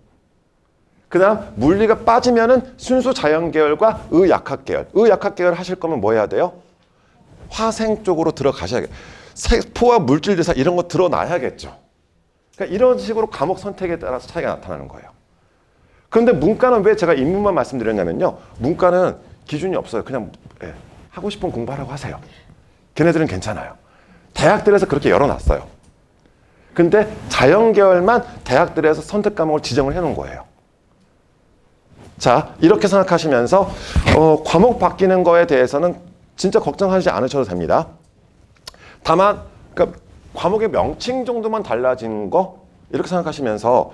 그다음 물리가 빠지면은 순수 자연 계열과 의약학 계열. 의약학 계열 하실 거면 뭐 해야 돼요? 화생 쪽으로 들어가셔야겠죠. 세포와 물질 대사 이런 거 드러나야겠죠. 그러니까 이런 식으로 과목 선택에 따라서 차이가 나타나는 거예요. 그런데 문과는 왜 제가 인문만 말씀드렸냐면요. 문과는 기준이 없어요. 그냥 하고 싶은 공부하라고 하세요. 걔네들은 괜찮아요. 대학들에서 그렇게 열어놨어요. 근데 자연 계열만 대학들에서 선택 과목을 지정을 해놓은 거예요. 자, 이렇게 생각하시면서 과목 바뀌는 거에 대해서는 진짜 걱정하지 않으셔도 됩니다. 다만 그러니까 과목의 명칭 정도만 달라진 거 이렇게 생각하시면서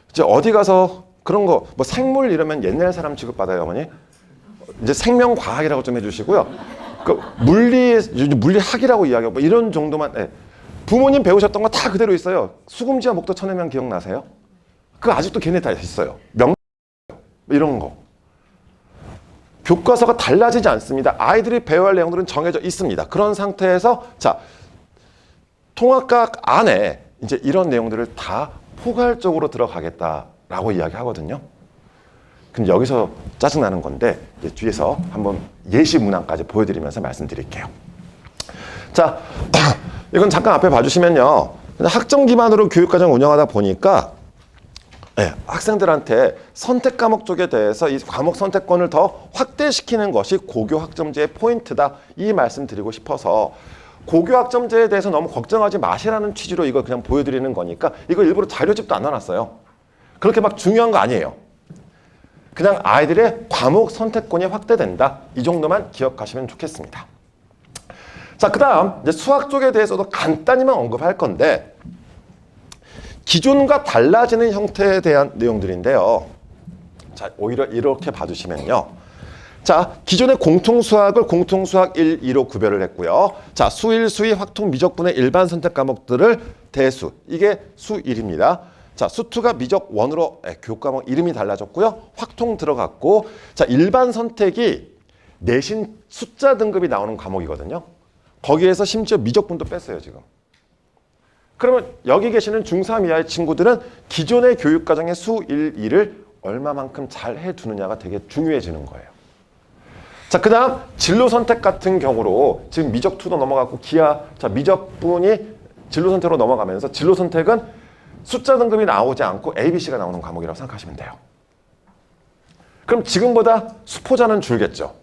이제 어디 가서 그런 거 뭐 생물 이러면 옛날 사람 취급받아요, 어머니. 이제 생명과학이라고 좀 해주시고요. 그 물리학이라고 이야기하고 뭐 이런 정도만. 부모님 배우셨던 거 다 그대로 있어요. 수금지와 목도 쳐내면 기억나세요? 그거 아직도 걔네 다 있어요. 이런 거. 교과서가 달라지지 않습니다. 아이들이 배워야 할 내용들은 정해져 있습니다. 그런 상태에서 자, 통합학 안에 이제 이런 내용들을 다 포괄적으로 들어가겠다라고 이야기하거든요. 근데 여기서 짜증나는 건데 이제 뒤에서 한번 예시 문항까지 보여드리면서 말씀드릴게요. 자, 이건 잠깐 앞에 봐주시면요. 학점 기반으로 교육과정 운영하다 보니까 학생들한테 선택 과목 쪽에 대해서 이 과목 선택권을 더 확대시키는 것이 고교 학점제의 포인트다. 이 말씀 드리고 싶어서 고교 학점제에 대해서 너무 걱정하지 마시라는 취지로 이걸 그냥 보여드리는 거니까 이거 일부러 자료집도 안 놔놨어요. 그렇게 막 중요한 거 아니에요. 그냥 아이들의 과목 선택권이 확대된다. 이 정도만 기억하시면 좋겠습니다. 자, 그 다음 이제 수학 쪽에 대해서도 간단히만 언급할 건데 기존과 달라지는 형태에 대한 내용들인데요. 자, 오히려 이렇게 봐주시면요. 자, 기존의 공통수학을 공통수학 1, 2로 구별을 했고요. 자, 수1, 수2, 확통, 미적분의 일반 선택 과목들을 대수. 이게 수1입니다. 자, 수2가 미적 1으로 교과목 이름이 달라졌고요. 확통 들어갔고, 자, 일반 선택이 내신 숫자 등급이 나오는 과목이거든요. 거기에서 심지어 미적분도 뺐어요, 지금. 그러면 여기 계시는 중3 이하의 친구들은 기존의 교육과정의 수1, 2를 얼마만큼 잘 해두느냐가 되게 중요해지는 거예요. 자, 그 다음 진로 선택 같은 경우로 지금 미적2도 넘어갔고 자, 미적분이 진로 선택으로 넘어가면서 진로 선택은 숫자 등급이 나오지 않고 ABC가 나오는 과목이라고 생각하시면 돼요. 그럼 지금보다 수포자는 줄겠죠.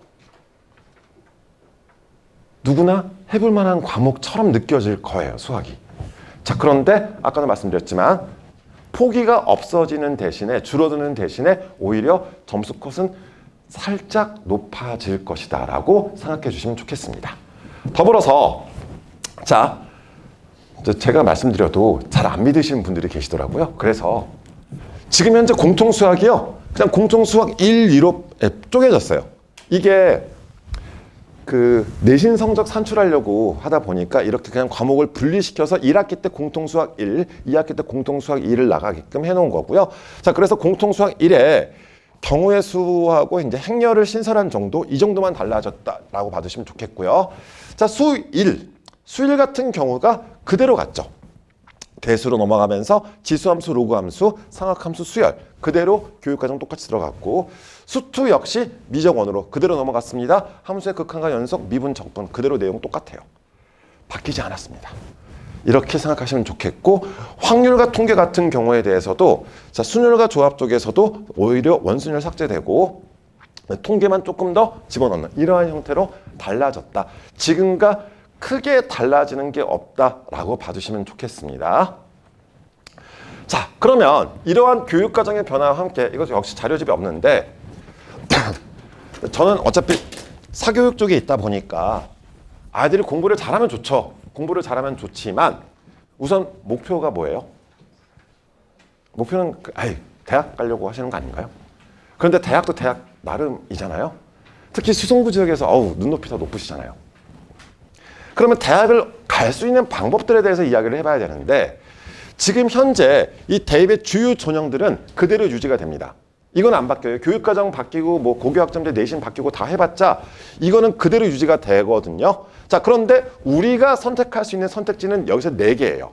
누구나 해볼 만한 과목처럼 느껴질 거예요, 수학이. 자, 그런데 아까도 말씀드렸지만 포기가 없어지는 대신에 줄어드는 대신에 오히려 점수 컷은 살짝 높아질 것이다 라고 생각해 주시면 좋겠습니다. 더불어서 자, 제가 말씀드려도 잘 안 믿으시는 분들이 계시더라고요. 그래서 지금 현재 공통수학이요. 그냥 공통수학 1, 2로 쪼개졌어요. 이게 그 내신 성적 산출하려고 하다 보니까 이렇게 그냥 과목을 분리시켜서 1학기 때 공통수학 1, 2학기 때 공통수학 2를 나가게끔 해놓은 거고요. 자, 그래서 공통수학 1에 경우의 수하고 이제 행렬을 신설한 정도, 이 정도만 달라졌다라고 봐주시면 좋겠고요. 자, 수일 같은 경우가 그대로 갔죠. 대수로 넘어가면서 지수함수, 로그함수, 상학함수, 수열 그대로 교육과정 똑같이 들어갔고, 수투 역시 미적원으로 그대로 넘어갔습니다. 함수의 극한과 연속, 미분, 적분 그대로 내용 똑같아요. 바뀌지 않았습니다. 이렇게 생각하시면 좋겠고, 확률과 통계 같은 경우에 대해서도 자, 순열과 조합 쪽에서도 오히려 원순열 삭제되고 통계만 조금 더 집어넣는 이러한 형태로 달라졌다. 지금과 크게 달라지는 게 없다라고 봐주시면 좋겠습니다. 자, 그러면 이러한 교육과정의 변화와 함께, 이것 역시 자료집이 없는데 저는 어차피 사교육 쪽에 있다 보니까 아이들이 공부를 잘하면 좋죠. 공부를 잘하면 좋지만 우선 목표가 뭐예요? 목표는 대학 가려고 하시는 거 아닌가요? 그런데 대학도 대학 나름이잖아요. 특히 수성구 지역에서 눈높이 더 높으시잖아요. 그러면 대학을 갈 수 있는 방법들에 대해서 이야기를 해봐야 되는데, 지금 현재 이 대입의 주요 전형들은 그대로 유지가 됩니다. 이건 안 바뀌어요. 교육과정 바뀌고 뭐 고교학점제 내신 바뀌고 다 해봤자 이거는 그대로 유지가 되거든요. 자, 그런데 우리가 선택할 수 있는 선택지는 여기서 4개예요.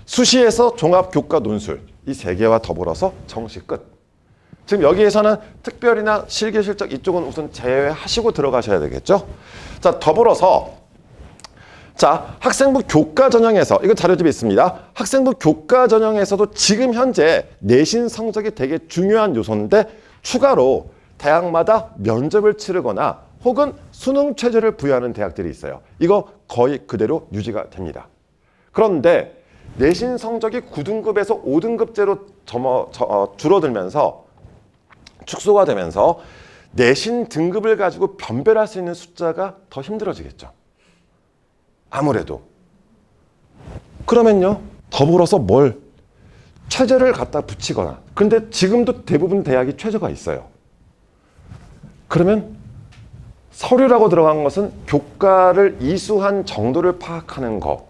수시에서 종합, 교과, 논술 이 3개와 더불어서 정시 끝. 지금 여기에서는 특별이나 실기, 실적 이쪽은 우선 제외하시고 들어가셔야 되겠죠. 자, 더불어서 자, 학생부 교과 전형에서, 이거 자료집에 있습니다. 학생부 교과 전형에서도 지금 현재 내신 성적이 되게 중요한 요소인데, 추가로 대학마다 면접을 치르거나 혹은 수능 최저를 부여하는 대학들이 있어요. 이거 거의 그대로 유지가 됩니다. 그런데 내신 성적이 9등급에서 5등급제로 줄어들면서 축소가 되면서 내신 등급을 가지고 변별할 수 있는 숫자가 더 힘들어지겠죠. 아무래도. 그러면요, 더불어서 최저를 갖다 붙이거나, 근데 지금도 대부분 대학이 최저가 있어요. 그러면 서류라고 들어간 것은 교과를 이수한 정도를 파악하는 거.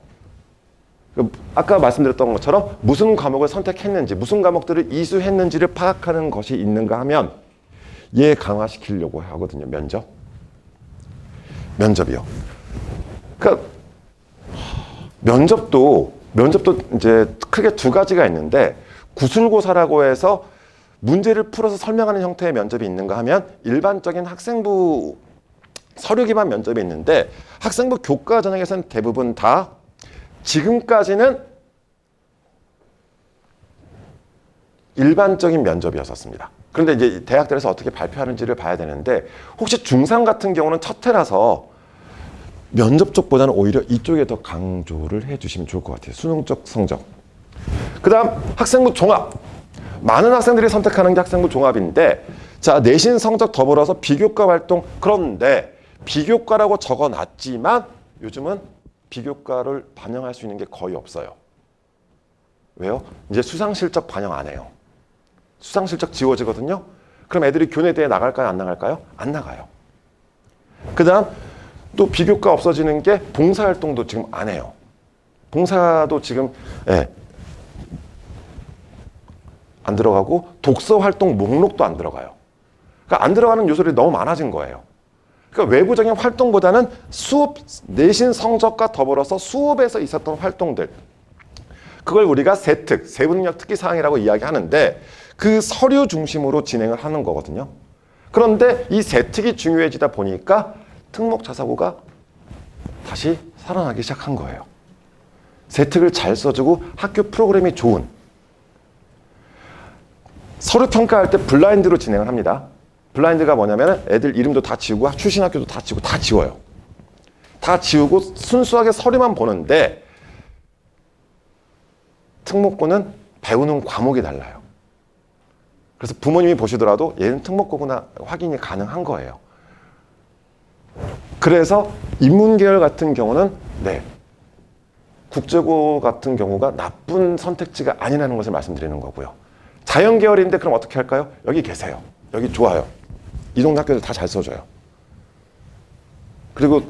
아까 말씀드렸던 것처럼 무슨 과목을 선택했는지, 무슨 과목들을 이수했는지를 파악하는 것이 있는가 하면 얘 강화시키려고 하거든요. 면접이요. 그러니까 면접도 이제 크게 2가지가 있는데, 구술고사라고 해서 문제를 풀어서 설명하는 형태의 면접이 있는가 하면 일반적인 학생부 서류 기반 면접이 있는데, 학생부 교과 전형에서는 대부분 다 지금까지는 일반적인 면접이었었습니다. 그런데 이제 대학들에서 어떻게 발표하는지를 봐야 되는데, 혹시 중3 같은 경우는 첫 해라서 면접 쪽보다는 오히려 이쪽에 더 강조를 해주시면 좋을 것 같아요. 수능적 성적. 그 다음 학생부 종합. 많은 학생들이 선택하는 게 학생부 종합인데, 자, 내신 성적 더불어서 비교과 활동. 그런데 비교과라고 적어놨지만 요즘은 비교과를 반영할 수 있는 게 거의 없어요. 왜요? 이제 수상실적 반영 안 해요. 수상실적 지워지거든요. 그럼 애들이 교내대회 나갈까요? 안 나갈까요? 안 나가요. 그 다음 또 비교과 없어지는 게 봉사활동도 지금 안 해요. 봉사도 지금 안 들어가고, 독서활동 목록도 안 들어가요. 그러니까 안 들어가는 요소들이 너무 많아진 거예요. 그러니까 외부적인 활동보다는 수업, 내신 성적과 더불어서 수업에서 있었던 활동들, 그걸 우리가 세특, 세부능력 특기사항이라고 이야기하는데, 그 서류 중심으로 진행을 하는 거거든요. 그런데 이 세특이 중요해지다 보니까 특목 자사고가 다시 살아나기 시작한 거예요. 세특을 잘 써주고 학교 프로그램이 좋은, 서류 평가할 때 블라인드로 진행을 합니다. 블라인드가 뭐냐면 애들 이름도 다 지우고 출신 학교도 다 지우고 다 지워요. 다 지우고 순수하게 서류만 보는데, 특목고는 배우는 과목이 달라요. 그래서 부모님이 보시더라도 얘는 특목고구나 확인이 가능한 거예요. 그래서 인문계열 같은 경우는 국제고 같은 경우가 나쁜 선택지가 아니라는 것을 말씀드리는 거고요. 자연계열인데 그럼 어떻게 할까요? 여기 계세요. 여기 좋아요. 이 동네 학교들 다 잘 써줘요. 그리고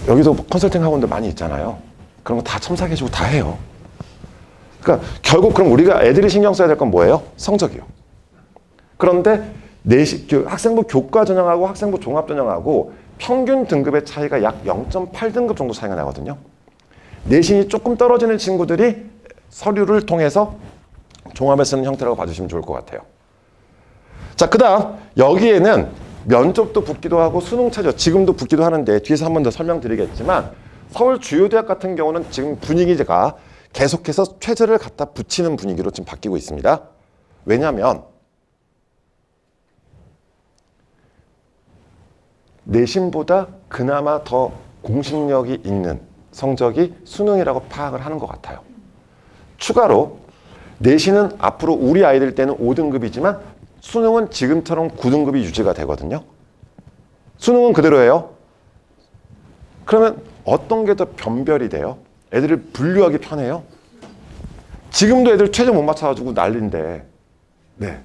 여기도 컨설팅 학원들 많이 있잖아요. 그런 거 다 첨삭해주고 다 해요. 그러니까 결국 그럼 우리가 애들이 신경 써야 될 건 뭐예요? 성적이요. 그런데 학생부 교과 전형하고 학생부 종합 전형하고 평균 등급의 차이가 약 0.8등급 정도 차이가 나거든요. 내신이 조금 떨어지는 친구들이 서류를 통해서 종합을 쓰는 형태라고 봐주시면 좋을 것 같아요. 자, 그 다음 여기에는 면접도 붙기도 하고 수능 최저, 지금도 붙기도 하는데 뒤에서 한 번 더 설명드리겠지만 서울 주요대학 같은 경우는 지금 분위기가 계속해서 최저를 갖다 붙이는 분위기로 지금 바뀌고 있습니다. 왜냐하면 내신보다 그나마 더 공신력이 있는 성적이 수능이라고 파악을 하는 것 같아요. 추가로 내신은 앞으로 우리 아이들 때는 5등급이지만 수능은 지금처럼 9등급이 유지가 되거든요. 수능은 그대로예요. 그러면 어떤 게 더 변별이 돼요? 애들을 분류하기 편해요? 지금도 애들 최저 못 맞춰가지고 난리인데. 네.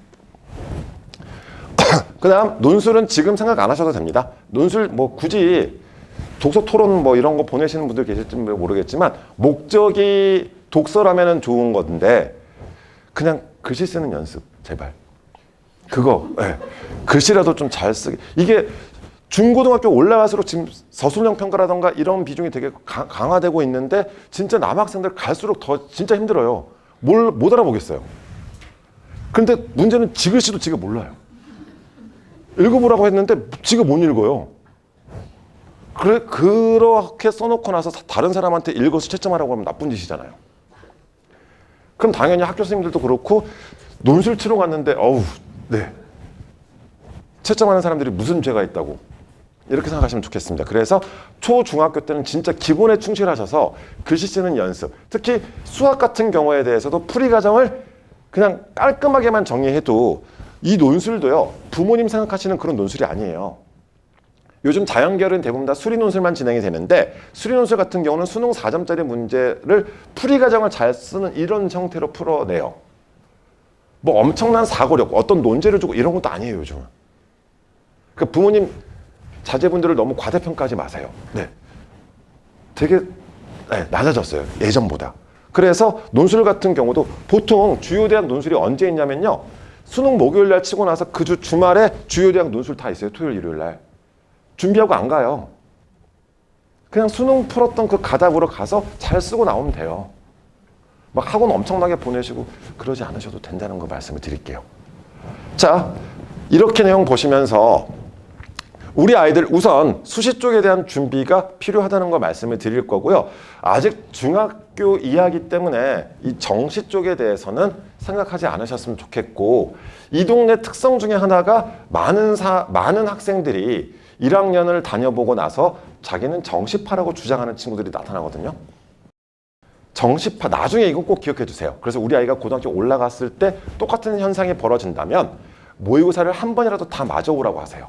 그 다음 논술은 지금 생각 안 하셔도 됩니다. 논술 뭐 굳이 독서 토론 뭐 이런 거 보내시는 분들 계실지 모르겠지만 목적이 독서라면은 좋은 건데 그냥 글씨 쓰는 연습 제발. 그거 네. 글씨라도 좀 잘 쓰게. 이게 중고등학교 올라갈수록 지금 서술형 평가라던가 이런 비중이 되게 강화되고 있는데 진짜 남학생들 갈수록 더 진짜 힘들어요. 못 알아보겠어요. 근데 문제는 지글씨도 지가 몰라요. 읽어보라고 했는데 지가 못 읽어요. 그렇게 써놓고 나서 다른 사람한테 읽어서 채점하라고 하면 나쁜 짓이잖아요. 그럼 당연히 학교 선생님들도 그렇고 논술 치러 갔는데 네. 채점하는 사람들이 무슨 죄가 있다고 이렇게 생각하시면 좋겠습니다. 그래서 초중학교 때는 진짜 기본에 충실하셔서 글씨 쓰는 연습, 특히 수학 같은 경우에 대해서도 풀이 과정을 그냥 깔끔하게만 정리해도 이 논술도요, 부모님 생각하시는 그런 논술이 아니에요. 요즘 자연계열은 대부분 다 수리 논술만 진행이 되는데 수리 논술 같은 경우는 수능 4점짜리 문제를 풀이 과정을 잘 쓰는 이런 형태로 풀어내요. 뭐 엄청난 사고력, 어떤 논제를 주고 이런 것도 아니에요, 요즘은. 그러니까 부모님 자제분들을 너무 과대평가하지 마세요. 네. 되게 낮아졌어요, 예전보다. 그래서 논술 같은 경우도 보통 주요대학 논술이 언제 있냐면요. 수능 목요일 날 치고 나서 그 주 주말에 주요대학 논술 다 있어요. 토요일, 일요일 날. 준비하고 안 가요. 그냥 수능 풀었던 그 가닥으로 가서 잘 쓰고 나오면 돼요. 막 학원 엄청나게 보내시고 그러지 않으셔도 된다는 거 말씀을 드릴게요. 자, 이렇게 내용 보시면서 우리 아이들 우선 수시 쪽에 대한 준비가 필요하다는 거 말씀을 드릴 거고요. 아직 중학교 이하기 때문에 이 정시 쪽에 대해서는 생각하지 않으셨으면 좋겠고, 이 동네 특성 중에 하나가 많은 학생들이 1학년을 다녀보고 나서 자기는 정시파라고 주장하는 친구들이 나타나거든요. 정시파, 나중에 이거 꼭 기억해 주세요. 그래서 우리 아이가 고등학교 올라갔을 때 똑같은 현상이 벌어진다면 모의고사를 한 번이라도 다 마저 오라고 하세요.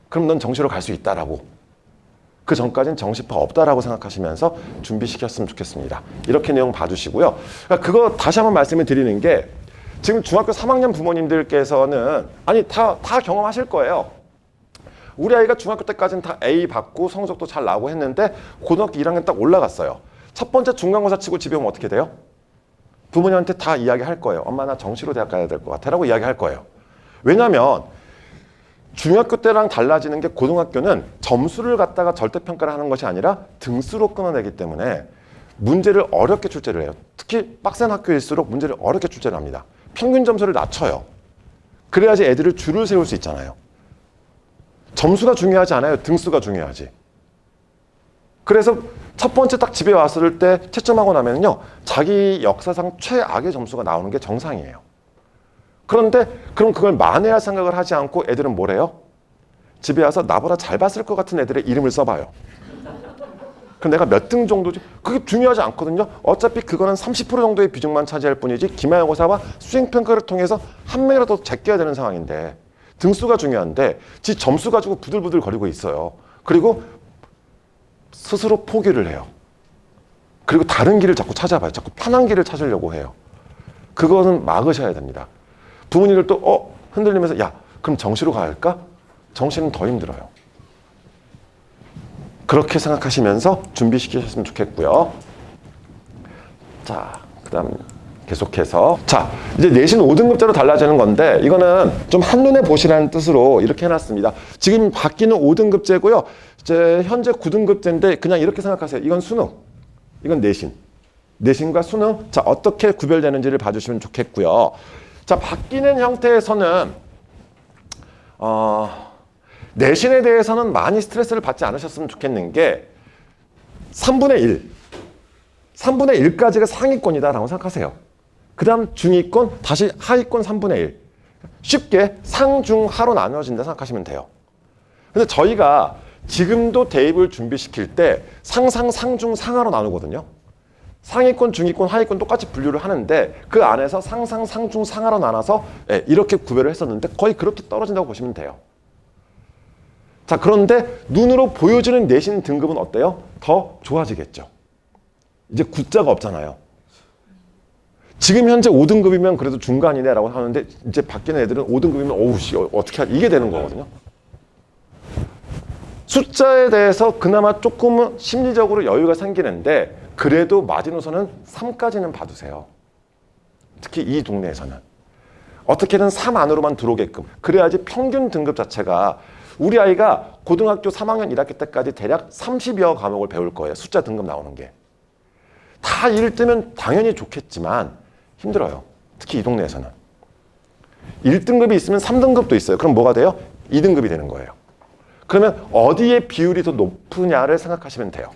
그럼 넌 정시로 갈 수 있다라고. 그 전까지는 정시파 없다라고 생각하시면서 준비시켰으면 좋겠습니다. 이렇게 내용 봐주시고요. 그러니까 그거 다시 한번 말씀을 드리는 게 지금 중학교 3학년 부모님들께서는 다 경험하실 거예요. 우리 아이가 중학교 때까지는 다 A 받고 성적도 잘 나오고 했는데 고등학교 1학년 딱 올라갔어요. 첫 번째 중간고사 치고 집에 오면 어떻게 돼요? 부모님한테 다 이야기할 거예요. 엄마 나 정시로 대학 가야 될 것 같아 라고 이야기할 거예요. 왜냐하면 중학교 때랑 달라지는 게 고등학교는 점수를 갖다가 절대평가를 하는 것이 아니라 등수로 끊어내기 때문에 문제를 어렵게 출제를 해요. 특히 빡센 학교일수록 문제를 어렵게 출제를 합니다. 평균 점수를 낮춰요. 그래야지 애들을 줄을 세울 수 있잖아요. 점수가 중요하지 않아요. 등수가 중요하지. 그래서 첫 번째 딱 집에 왔을 때 채점하고 나면요, 자기 역사상 최악의 점수가 나오는 게 정상이에요. 그런데 그럼 그걸 만회할 생각을 하지 않고 애들은 뭐래요? 집에 와서 나보다 잘 봤을 것 같은 애들의 이름을 써봐요. 그럼 내가 몇 등 정도지? 그게 중요하지 않거든요. 어차피 그거는 30% 정도의 비중만 차지할 뿐이지 기말고사와 수행평가를 통해서 한 명이라도 제껴야 되는 상황인데 등수가 중요한데 지 점수 가지고 부들부들 거리고 있어요. 그리고 스스로 포기를 해요. 그리고 다른 길을 자꾸 찾아봐요. 자꾸 편한 길을 찾으려고 해요. 그거는 막으셔야 됩니다. 부모님들도 흔들리면서 야 그럼 정시로 갈까? 정시는 더 힘들어요. 그렇게 생각하시면서 준비시키셨으면 좋겠고요. 자, 그 다음 계속해서 자, 이제 내신 5등급제로 달라지는 건데 이거는 좀 한눈에 보시라는 뜻으로 이렇게 해놨습니다. 지금 바뀌는 5등급제고요. 이제 현재 9등급제인데 그냥 이렇게 생각하세요. 이건 수능, 이건 내신. 내신과 수능, 자 어떻게 구별되는지를 봐주시면 좋겠고요. 자, 바뀌는 형태에서는 내신에 대해서는 많이 스트레스를 받지 않으셨으면 좋겠는 게 3분의 1, 3분의 1까지가 상위권이다라고 생각하세요. 그 다음 중위권, 다시 하위권 3분의 1. 쉽게 상, 중, 하로 나누어진다 생각하시면 돼요. 근데 저희가 지금도 대입을 준비시킬 때 상, 중, 상하로 나누거든요. 상위권, 중위권, 하위권 똑같이 분류를 하는데 그 안에서 상, 중, 상하로 나눠서 이렇게 구별을 했었는데 거의 그렇게 떨어진다고 보시면 돼요. 자, 그런데 눈으로 보여지는 내신 등급은 어때요? 더 좋아지겠죠. 이제 구자가 없잖아요. 지금 현재 5등급이면 그래도 중간이네라고 하는데 이제 바뀌는 애들은 5등급이면 어우 씨 어떻게 하지? 이게 되는 거거든요. 숫자에 대해서 그나마 조금은 심리적으로 여유가 생기는데 그래도 마지노선은 3까지는 봐두세요. 특히 이 동네에서는. 어떻게든 3 안으로만 들어오게끔. 그래야지 평균 등급 자체가 우리 아이가 고등학교 3학년 1학기 때까지 대략 30여 과목을 배울 거예요. 숫자 등급 나오는 게. 다 1 뜨면 당연히 좋겠지만 힘들어요. 특히 이 동네에서는. 1등급이 있으면 3등급도 있어요. 그럼 뭐가 돼요? 2등급이 되는 거예요. 그러면 어디에 비율이 더 높으냐를 생각하시면 돼요.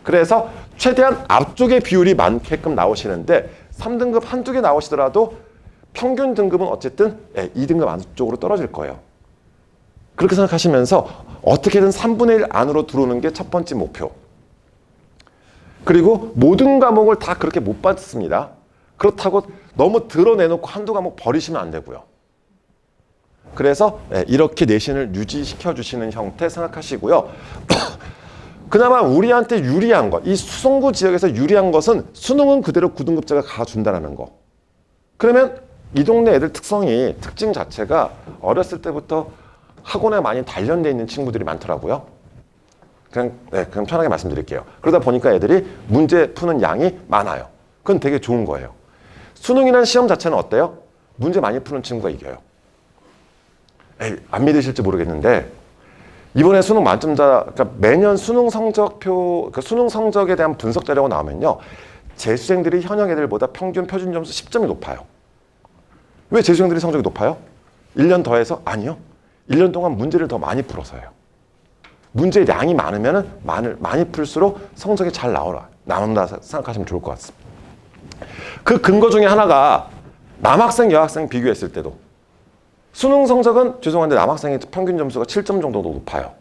그래서 최대한 앞쪽에 비율이 많게끔 나오시는데 3등급 한두 개 나오시더라도 평균 등급은 어쨌든 2등급 안쪽으로 떨어질 거예요. 그렇게 생각하시면서 어떻게든 3분의 1 안으로 들어오는 게 첫 번째 목표. 그리고 모든 과목을 다 그렇게 못 받습니다. 그렇다고 너무 드러내놓고 한두 과목 버리시면 안 되고요. 그래서 이렇게 내신을 유지시켜 주시는 형태 생각하시고요. 그나마 우리한테 유리한 것, 이 수성구 지역에서 유리한 것은 수능은 그대로 9등급제가 가준다는 거. 그러면 이 동네 애들 특징 자체가 어렸을 때부터 학원에 많이 단련되어 있는 친구들이 많더라고요. 그냥 편하게 말씀드릴게요. 그러다 보니까 애들이 문제 푸는 양이 많아요. 그건 되게 좋은 거예요. 수능이라는 시험 자체는 어때요? 문제 많이 푸는 친구가 이겨요. 안 믿으실지 모르겠는데 이번에 수능 만점자, 그러니까 매년 수능 성적표, 그러니까 수능 성적에 대한 분석 자료가 나오면요. 재수생들이 현역 애들보다 평균 표준 점수 10점이 높아요. 왜 재수생들이 성적이 높아요? 1년 더해서? 아니요. 1년 동안 문제를 더 많이 풀어서요. 문제의 양이 많으면 많이 풀수록 성적이 잘 나온다 생각하시면 좋을 것 같습니다. 그 근거 중에 하나가 남학생, 여학생 비교했을 때도 수능 성적은 죄송한데 남학생의 평균 점수가 7점 정도도 높아요.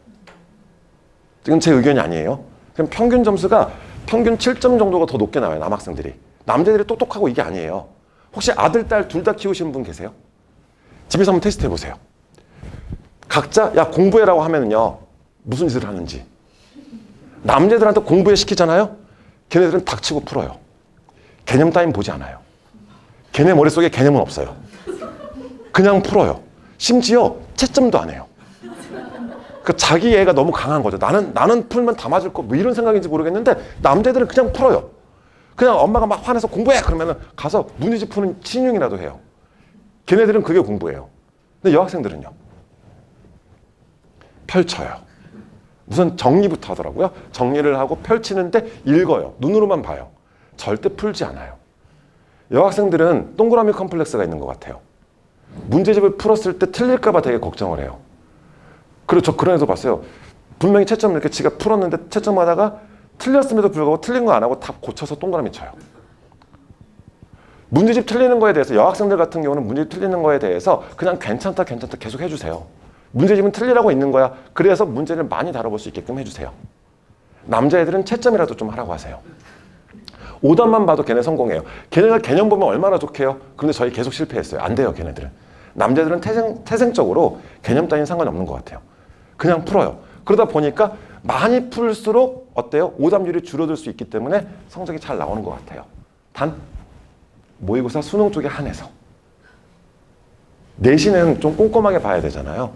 지금 제 의견이 아니에요. 그럼 평균 점수가 평균 7점 정도가 더 높게 나와요. 남학생들이. 남자들이 똑똑하고 이게 아니에요. 혹시 아들, 딸 둘 다 키우시는 분 계세요? 집에서 한번 테스트 해보세요. 각자 야 공부해라고 하면은요. 무슨 짓을 하는지. 남자들한테 공부해 시키잖아요. 걔네들은 닥치고 풀어요. 개념 따윈 보지 않아요. 걔네 머릿속에 개념은 없어요. 그냥 풀어요. 심지어 채점도 안 해요. 그 자기 애가 너무 강한 거죠. 나는 풀면 다 맞을 거 뭐 이런 생각인지 모르겠는데 남자들은 그냥 풀어요. 그냥 엄마가 막 화내서 공부해 그러면은 가서 문제집 푸는 신용이라도 해요. 걔네들은 그게 공부예요. 근데 여학생들은요. 펼쳐요. 우선 정리부터 하더라고요. 정리를 하고 펼치는데 읽어요. 눈으로만 봐요. 절대 풀지 않아요. 여학생들은 동그라미 컴플렉스가 있는 것 같아요. 문제집을 풀었을 때 틀릴까 봐 되게 걱정을 해요. 그리고 저 그런 애도 봤어요. 분명히 채점을 이렇게 지가 풀었는데 채점하다가 틀렸음에도 불구하고 틀린 거 안 하고 다 고쳐서 동그라미 쳐요. 문제집 틀리는 거에 대해서 여학생들 같은 경우는 문제집 틀리는 거에 대해서 그냥 괜찮다 계속 해주세요. 문제집은 틀리라고 있는 거야. 그래서 문제를 많이 다뤄볼 수 있게끔 해주세요. 남자애들은 채점이라도 좀 하라고 하세요. 오답만 봐도 걔네 성공해요. 걔네가 개념 보면 얼마나 좋게요. 그런데 저희 계속 실패했어요. 안 돼요, 걔네들은. 남자들은 태생적으로 개념 따위는 상관이 없는 것 같아요. 그냥 풀어요. 그러다 보니까 많이 풀수록 어때요? 오답률이 줄어들 수 있기 때문에 성적이 잘 나오는 것 같아요. 단 모의고사 수능 쪽에 한해서. 내신은 좀 꼼꼼하게 봐야 되잖아요.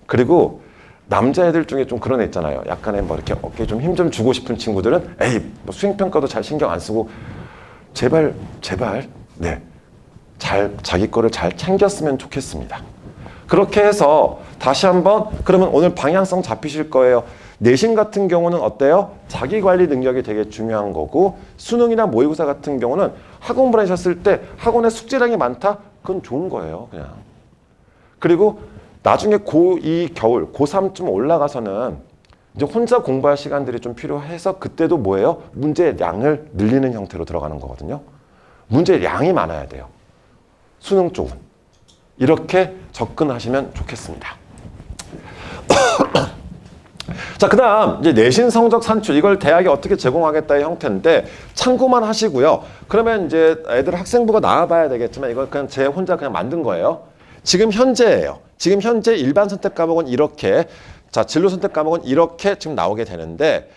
그리고 남자애들 중에 좀 그런 애 있잖아요. 약간의 뭐 이렇게 어깨에 좀 힘 좀 주고 싶은 친구들은 에이 뭐 수행평가도 잘 신경 안 쓰고 제발 네, 자기 거를 잘 챙겼으면 좋겠습니다. 그렇게 해서 다시 한번 그러면 오늘 방향성 잡히실 거예요. 내신 같은 경우는 어때요? 자기 관리 능력이 되게 중요한 거고 수능이나 모의고사 같은 경우는 학원 보내셨을 때 학원에 숙제량이 많다? 그건 좋은 거예요, 그냥. 그리고 나중에 고2 겨울, 고3쯤 올라가서는 이제 혼자 공부할 시간들이 좀 필요해서 그때도 뭐예요? 문제량을 늘리는 형태로 들어가는 거거든요. 문제량이 많아야 돼요. 수능 쪽은. 이렇게 접근하시면 좋겠습니다. 자, 그 다음 이제 내신 성적 산출, 이걸 대학에 어떻게 제공하겠다의 형태인데 참고만 하시고요. 그러면 이제 애들 학생부가 나와봐야 되겠지만 이걸 그냥 제 혼자 그냥 만든 거예요. 지금 현재예요. 지금 현재 일반 선택 과목은 이렇게, 자, 진로 선택 과목은 이렇게 지금 나오게 되는데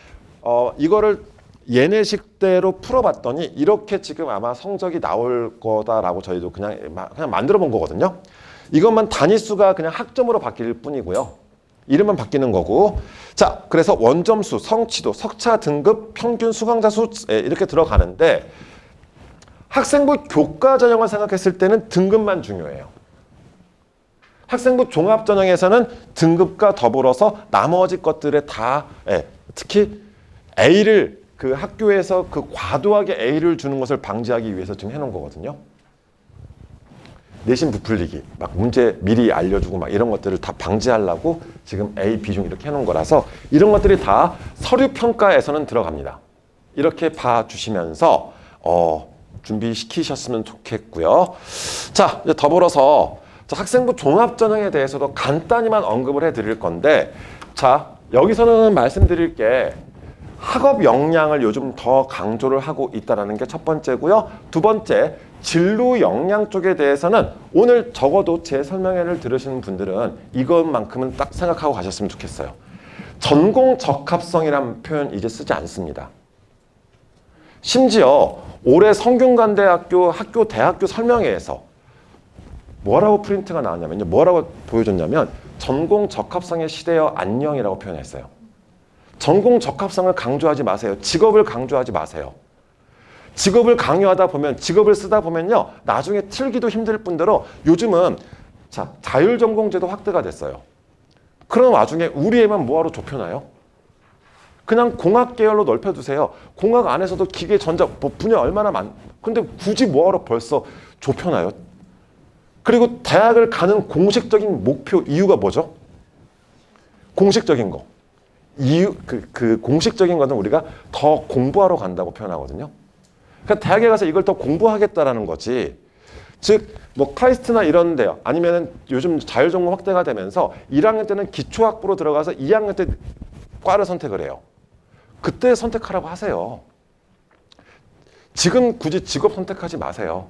이거를 예내식대로 풀어봤더니 이렇게 지금 아마 성적이 나올 거다라고 저희도 그냥 만들어 본 거거든요. 이것만 단위수가 그냥 학점으로 바뀔 뿐이고요. 이름만 바뀌는 거고. 자, 그래서 원점수, 성취도, 석차 등급, 평균 수강자 수 이렇게 들어가는데 학생부 교과 전형을 생각했을 때는 등급만 중요해요. 학생부 종합 전형에서는 등급과 더불어서 나머지 것들에 다 특히 A를 그 학교에서 그 과도하게 A를 주는 것을 방지하기 위해서 지금 해놓은 거거든요. 내신 부풀리기, 막 문제 미리 알려주고 막 이런 것들을 다 방지하려고 지금 A, B 중 이렇게 해놓은 거라서 이런 것들이 다 서류 평가에서는 들어갑니다. 이렇게 봐주시면서 준비시키셨으면 좋겠고요. 자, 이제 더불어서 학생부 종합전형에 대해서도 간단히만 언급을 해드릴 건데, 자, 여기서는 말씀드릴 게 학업 역량을 요즘 더 강조를 하고 있다는 게 첫 번째고요. 두 번째, 진로 역량 쪽에 대해서는 오늘 적어도 제 설명회를 들으시는 분들은 이것만큼은 딱 생각하고 가셨으면 좋겠어요. 전공 적합성이라는 표현 이제 쓰지 않습니다. 심지어 올해 성균관대학교 대학교 설명회에서 뭐라고 프린트가 나왔냐면요. 뭐라고 보여줬냐면 전공 적합성의 시대여 안녕이라고 표현했어요. 전공 적합성을 강조하지 마세요. 직업을 강조하지 마세요. 직업을 강요하다 보면, 직업을 쓰다 보면요, 나중에 틀기도 힘들 뿐더러 요즘은 자율전공제도 확대가 됐어요. 그런 와중에 우리 애만 뭐하러 좁혀놔요? 그냥 공학 계열로 넓혀두세요. 공학 안에서도 기계, 전자 분야 얼마나 근데 굳이 뭐하러 벌써 좁혀놔요? 그리고 대학을 가는 공식적인 목표, 이유가 뭐죠? 공식적인 거. 그 공식적인 것은 우리가 더 공부하러 간다고 표현하거든요. 그러니까 대학에 가서 이걸 더 공부하겠다라는 거지. 즉, 뭐 카이스트나 이런 데요. 아니면은 요즘 자율전공 확대가 되면서 1학년 때는 기초학부로 들어가서 2학년 때 과를 선택을 해요. 그때 선택하라고 하세요. 지금 굳이 직업 선택하지 마세요.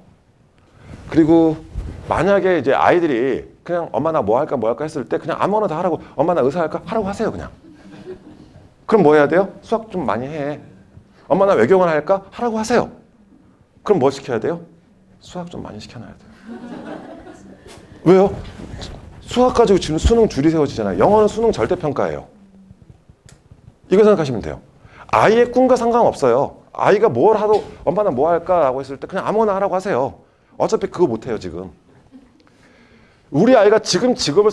그리고 만약에 이제 아이들이 그냥 엄마 나 뭐 할까 했을 때 그냥 아무거나 다 하라고, 엄마 나 의사 할까? 하라고 하세요, 그냥. 그럼 뭐 해야 돼요? 수학 좀 많이 해. 엄마 나 외국어나 할까? 하라고 하세요. 그럼 뭐 시켜야 돼요? 수학 좀 많이 시켜놔야 돼요. 왜요? 수학 가지고 지금 수능 줄이 세워지잖아요. 영어는 수능 절대평가예요. 이거 생각하시면 돼요. 아이의 꿈과 상관없어요. 아이가 뭘 하도 엄마 나 뭐 할까? 라고 했을 때 그냥 아무거나 하라고 하세요. 어차피 그거 못해요, 지금. 우리 아이가 지금 직업을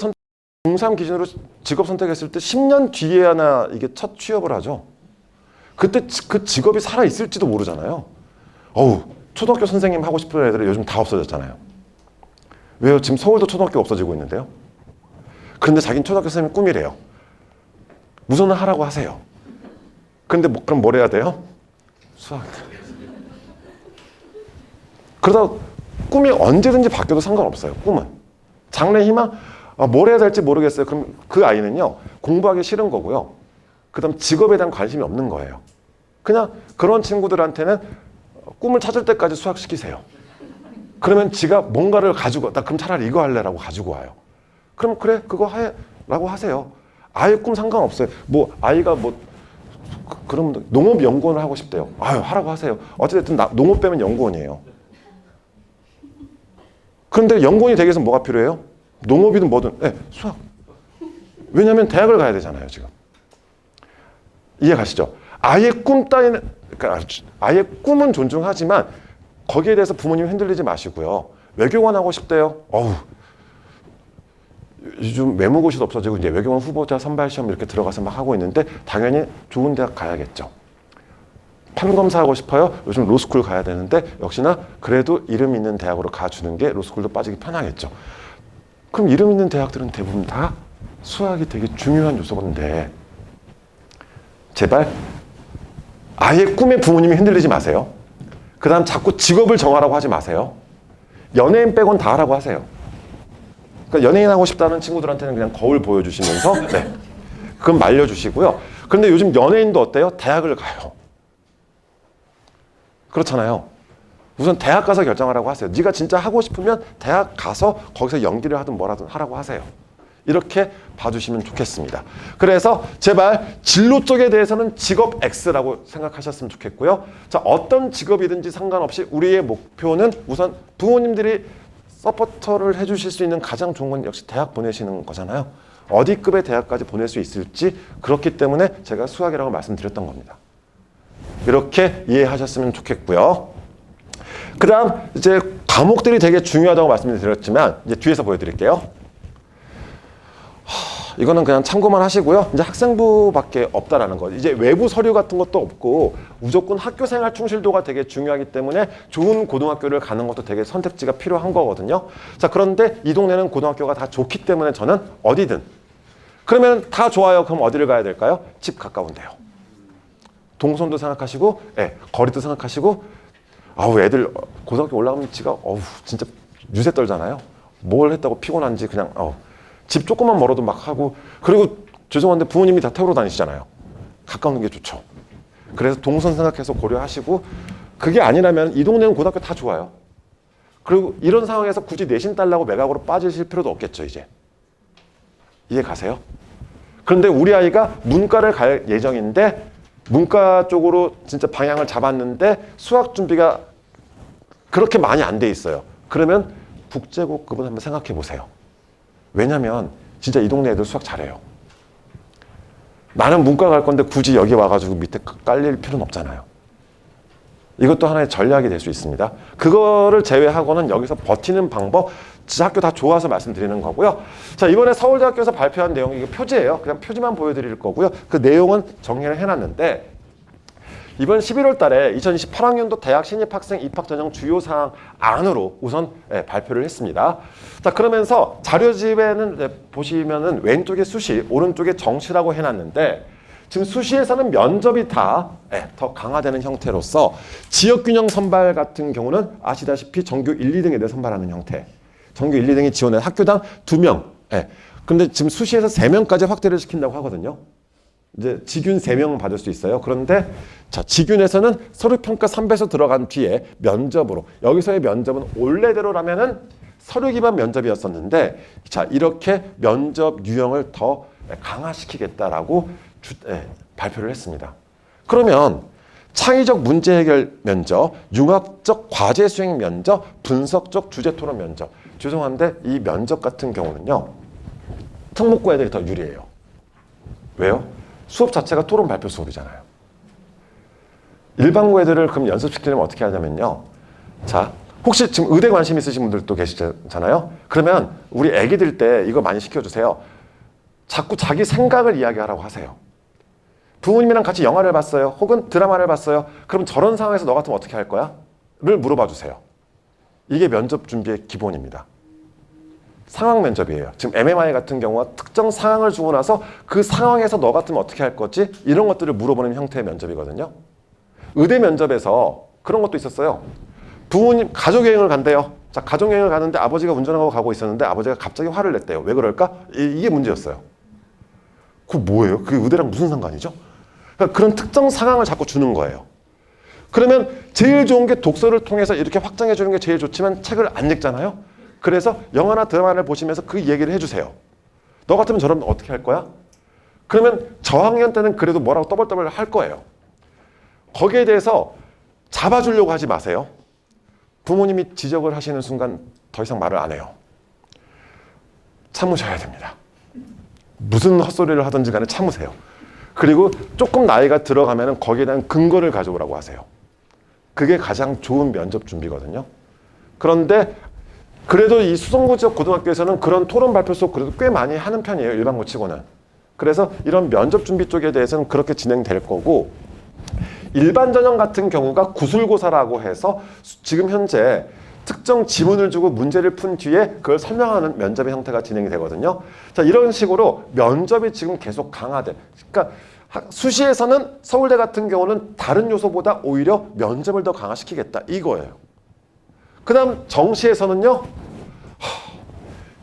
중3 기준으로 직업 선택했을 때 10년 뒤에나 이게 첫 취업을 하죠. 그때 그 직업이 살아있을지도 모르잖아요. 초등학교 선생님 하고 싶은 애들이 요즘 다 없어졌잖아요. 왜요? 지금 서울도 초등학교 없어지고 있는데요. 그런데 자기는 초등학교 선생님이 꿈이래요. 우선은 하라고 하세요. 근데 그럼 뭘 해야 돼요? 수학. 그러다 꿈이 언제든지 바뀌어도 상관없어요. 꿈은. 장래 희망? 뭘 해야 될지 모르겠어요. 그럼 그 아이는요, 공부하기 싫은 거고요. 그 다음 직업에 대한 관심이 없는 거예요. 그냥 그런 친구들한테는 꿈을 찾을 때까지 수학시키세요. 그러면 지가 뭔가를 가지고, 나 그럼 차라리 이거 할래라고 가지고 와요. 그럼 그래, 그거 해라고 하세요. 아이 꿈 상관없어요. 뭐 아이가 그럼 농업연구원을 하고 싶대요. 하라고 하세요. 어쨌든 농업 빼면 연구원이에요. 그런데 연구원이 되기 위해서 뭐가 필요해요? 농업이든 뭐든, 수학. 왜냐하면 대학을 가야 되잖아요, 지금. 이해 가시죠? 아이의 꿈 따위는, 그러니까 아이의 꿈은 존중하지만 거기에 대해서 부모님 흔들리지 마시고요. 외교관 하고 싶대요. 어우, 요즘 외무고시도 없어지고 이제 외교관 후보자 선발 시험 이렇게 들어가서 막 하고 있는데 당연히 좋은 대학 가야겠죠. 판검사 하고 싶어요. 요즘 로스쿨 가야 되는데 역시나 그래도 이름 있는 대학으로 가주는 게 로스쿨도 빠지기 편하겠죠. 그럼 이름 있는 대학들은 대부분 다 수학이 되게 중요한 요소인데 제발 아예 꿈에 부모님이 흔들리지 마세요. 그 다음 자꾸 직업을 정하라고 하지 마세요. 연예인 빼곤 다 하라고 하세요. 그러니까 연예인 하고 싶다는 친구들한테는 그냥 거울 보여주시면서 네, 그건 말려주시고요. 그런데 요즘 연예인도 어때요? 대학을 가요. 그렇잖아요. 우선 대학 가서 결정하라고 하세요. 네가 진짜 하고 싶으면 대학 가서 거기서 연기를 하든 뭐라든 하라고 하세요. 이렇게 봐주시면 좋겠습니다. 그래서 제발 진로 쪽에 대해서는 직업 X라고 생각하셨으면 좋겠고요. 자, 어떤 직업이든지 상관없이 우리의 목표는 우선 부모님들이 서포터를 해주실 수 있는 가장 좋은 건 역시 대학 보내시는 거잖아요. 어디 급의 대학까지 보낼 수 있을지 그렇기 때문에 제가 수학이라고 말씀드렸던 겁니다. 이렇게 이해하셨으면 좋겠고요. 그 다음 이제 과목들이 되게 중요하다고 말씀드렸지만 이제 뒤에서 보여드릴게요. 이거는 그냥 참고만 하시고요. 이제 학생부밖에 없다라는 거. 이제 외부 서류 같은 것도 없고 무조건 학교 생활 충실도가 되게 중요하기 때문에 좋은 고등학교를 가는 것도 되게 선택지가 필요한 거거든요. 자, 그런데 이 동네는 고등학교가 다 좋기 때문에 저는 어디든. 그러면 다 좋아요. 그럼 어디를 가야 될까요? 집 가까운데요. 동선도 생각하시고, 거리도 생각하시고, 아우 애들 고등학교 올라가면 지가 진짜 유세 떨잖아요. 뭘 했다고 피곤한지 그냥 집 조금만 멀어도 막 하고 그리고 죄송한데 부모님이 다 태우러 다니시잖아요. 가까운 게 좋죠. 그래서 동선 생각해서 고려하시고 그게 아니라면 이 동네는 고등학교 다 좋아요. 그리고 이런 상황에서 굳이 내신 딸라고 매각으로 빠지실 필요도 없겠죠. 이제 이해 가세요? 그런데 우리 아이가 문과를 갈 예정인데 문과 쪽으로 진짜 방향을 잡았는데 수학 준비가 그렇게 많이 안 돼 있어요. 그러면 국제고급은 한번 생각해 보세요. 왜냐면 진짜 이 동네 애들 수학 잘해요. 나는 문과 갈 건데 굳이 여기 와가지고 밑에 깔릴 필요는 없잖아요. 이것도 하나의 전략이 될 수 있습니다. 그거를 제외하고는 여기서 버티는 방법 진짜 학교 다 좋아서 말씀드리는 거고요. 자, 이번에 서울대학교에서 발표한 내용이 이게 표지예요. 그냥 표지만 보여드릴 거고요. 그 내용은 정리를 해놨는데 이번 11월 달에 2028학년도 대학 신입학생 입학 전형 주요 사항 안으로 우선 발표를 했습니다. 자, 그러면서 자료집에는 보시면은 왼쪽에 수시, 오른쪽에 정시라고 해놨는데 지금 수시에서는 면접이 다 더 강화되는 형태로서 지역균형 선발 같은 경우는 아시다시피 전교 1, 2등에 대해 선발하는 형태. 전교 1, 2등이 지원해 학교당 2명. 근데 지금 수시에서 3명까지 확대를 시킨다고 하거든요. 이제 지균 3명 받을 수 있어요. 그런데 자, 지균에서는 서류평가 3배수 들어간 뒤에 면접으로 여기서의 면접은 원래대로라면은 서류 기반 면접이었었는데 자, 이렇게 면접 유형을 더 강화시키겠다라고 발표를 했습니다. 그러면 창의적 문제 해결 면접, 융합적 과제 수행 면접, 분석적 주제 토론 면접. 죄송한데 이 면접 같은 경우는요. 특목고 애들이 더 유리해요. 왜요? 수업 자체가 토론 발표 수업이잖아요. 일반고 애들을 그럼 연습시키려면 어떻게 하냐면요. 자, 혹시 지금 의대 관심 있으신 분들도 계시잖아요. 그러면 우리 애기들 때 이거 많이 시켜주세요. 자꾸 자기 생각을 이야기하라고 하세요. 부모님이랑 같이 영화를 봤어요. 혹은 드라마를 봤어요. 그럼 저런 상황에서 너 같으면 어떻게 할 거야? 를 물어봐 주세요. 이게 면접 준비의 기본입니다. 상황 면접이에요. 지금 MMI 같은 경우가 특정 상황을 주고 나서 그 상황에서 너 같으면 어떻게 할 거지? 이런 것들을 물어보는 형태의 면접이거든요. 의대 면접에서 그런 것도 있었어요. 부모님 가족여행을 간대요. 자, 가족여행을 가는데 아버지가 운전하고 가고 있었는데 아버지가 갑자기 화를 냈대요. 왜 그럴까? 이게 문제였어요. 그거 뭐예요? 그게 의대랑 무슨 상관이죠? 그러니까 그런 특정 상황을 자꾸 주는 거예요. 그러면 제일 좋은 게 독서를 통해서 이렇게 확장해 주는 게 제일 좋지만 책을 안 읽잖아요. 그래서 영화나 드라마를 보시면서 그 얘기를 해주세요. 너 같으면 저러면 어떻게 할 거야? 그러면 저학년 때는 그래도 뭐라고 떠벌떠벌 할 거예요. 거기에 대해서 잡아주려고 하지 마세요. 부모님이 지적을 하시는 순간 더 이상 말을 안 해요. 참으셔야 됩니다. 무슨 헛소리를 하든지 간에 참으세요. 그리고 조금 나이가 들어가면 거기에 대한 근거를 가져오라고 하세요. 그게 가장 좋은 면접 준비거든요. 그런데 그래도 이 수성구 지역 고등학교에서는 그런 토론 발표 속 그래도 꽤 많이 하는 편이에요. 일반고 치고는. 그래서 이런 면접 준비 쪽에 대해서는 그렇게 진행될 거고, 일반 전형 같은 경우가 구술고사라고 해서 지금 현재 특정 지문을 주고 문제를 푼 뒤에 그걸 설명하는 면접의 형태가 진행이 되거든요. 자, 이런 식으로 면접이 지금 계속 강화돼. 그러니까 수시에서는 서울대 같은 경우는 다른 요소보다 오히려 면접을 더 강화시키겠다 이거예요. 그 다음 정시에서는요,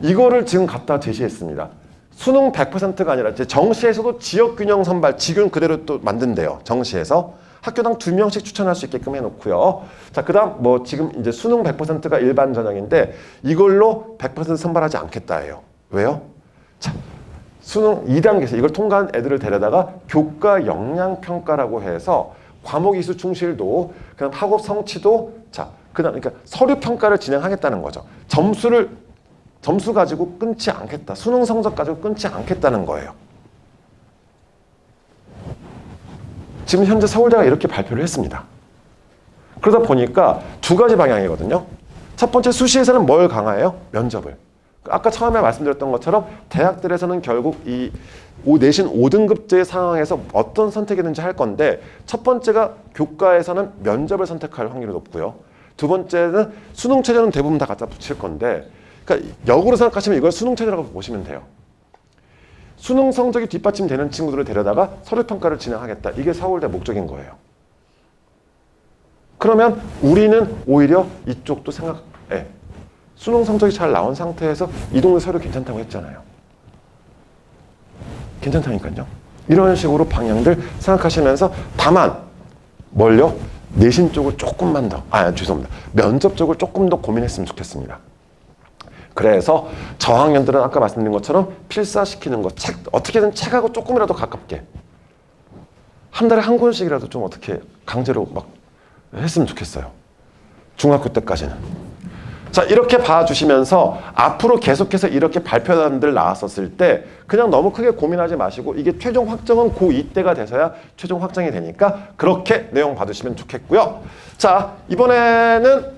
이거를 지금 갖다 제시했습니다. 수능 100%가 아니라 이제 정시에서도 지역균형 선발, 지균 그대로 또 만든대요. 정시에서. 학교당 2명씩 추천할 수 있게끔 해놓고요. 자, 그 다음 뭐 지금 이제 수능 100%가 일반 전형인데 이걸로 100% 선발하지 않겠다예요. 왜요? 자, 수능 2단계에서 이걸 통과한 애들을 데려다가 교과 역량평가라고 해서 과목 이수 충실도, 그다음 학업 성취도, 자, 그다음 그러니까 서류 평가를 진행하겠다는 거죠. 점수 가지고 끊지 않겠다. 수능 성적 가지고 끊지 않겠다는 거예요. 지금 현재 서울대가 이렇게 발표를 했습니다. 그러다 보니까 두 가지 방향이거든요. 첫 번째, 수시에서는 뭘 강화해요? 면접을. 아까 처음에 말씀드렸던 것처럼 대학들에서는 결국 이 내신 5등급제 상황에서 어떤 선택이든지 할 건데, 첫 번째가 교과에서는 면접을 선택할 확률이 높고요. 두 번째는 수능 최저는 대부분 다 갖다 붙일 건데, 그러니까 역으로 생각하시면 이걸 수능 최저라고 보시면 돼요. 수능 성적이 뒷받침되는 친구들을 데려다가 서류평가를 진행하겠다. 이게 서울대 목적인 거예요. 그러면 우리는 오히려 이쪽도 생각해. 수능 성적이 잘 나온 상태에서 이 동네 서류 괜찮다고 했잖아요. 괜찮다니까요. 이런 식으로 방향들 생각하시면서, 다만 뭘요? 내신 쪽을 조금만 더, 죄송합니다. 면접 쪽을 조금 더 고민했으면 좋겠습니다. 그래서 저학년들은 아까 말씀드린 것처럼 필사시키는 거, 책, 어떻게든 책하고 조금이라도 가깝게 한 달에 한 권씩이라도 좀 어떻게 강제로 막 했으면 좋겠어요. 중학교 때까지는. 자, 이렇게 봐주시면서 앞으로 계속해서 이렇게 발표단들 나왔었을 때 그냥 너무 크게 고민하지 마시고, 이게 최종 확정은 고2 때가 돼서야 최종 확정이 되니까 그렇게 내용 봐주시면 좋겠고요. 자, 이번에는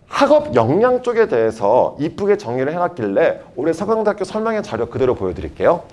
학업 역량 쪽에 대해서 이쁘게 정리를 해놨길래 올해 서강대학교 설명회 자료 그대로 보여드릴게요.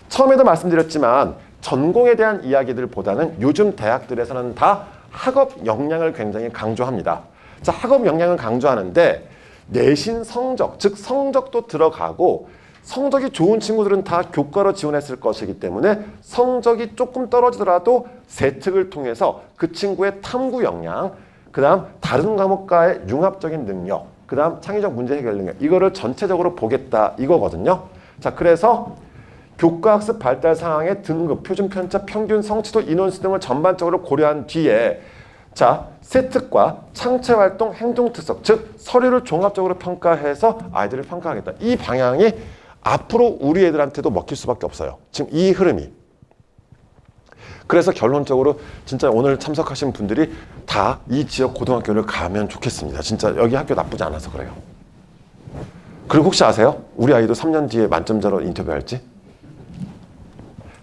처음에도 말씀드렸지만 전공에 대한 이야기들보다는 요즘 대학들에서는 다 학업 역량을 굉장히 강조합니다. 자, 학업 역량을 강조하는데 내신 성적, 즉 성적도 들어가고, 성적이 좋은 친구들은 다 교과로 지원했을 것이기 때문에 성적이 조금 떨어지더라도 세특을 통해서 그 친구의 탐구 역량, 그 다음 다른 과목과의 융합적인 능력, 그 다음 창의적 문제 해결 능력, 이거를 전체적으로 보겠다 이거거든요. 자, 그래서 교과학습 발달 상황의 등급, 표준 편차, 평균 성취도, 인원수 등을 전반적으로 고려한 뒤에, 자, 세특과 창체활동, 행동특성, 즉 서류를 종합적으로 평가해서 아이들을 평가하겠다. 이 방향이 앞으로 우리 애들한테도 먹힐 수밖에 없어요. 지금 이 흐름이. 그래서 결론적으로 진짜 오늘 참석하신 분들이 다 이 지역 고등학교를 가면 좋겠습니다. 진짜 여기 학교 나쁘지 않아서 그래요. 그리고 혹시 아세요? 우리 아이도 3년 뒤에 만점자로 인터뷰할지?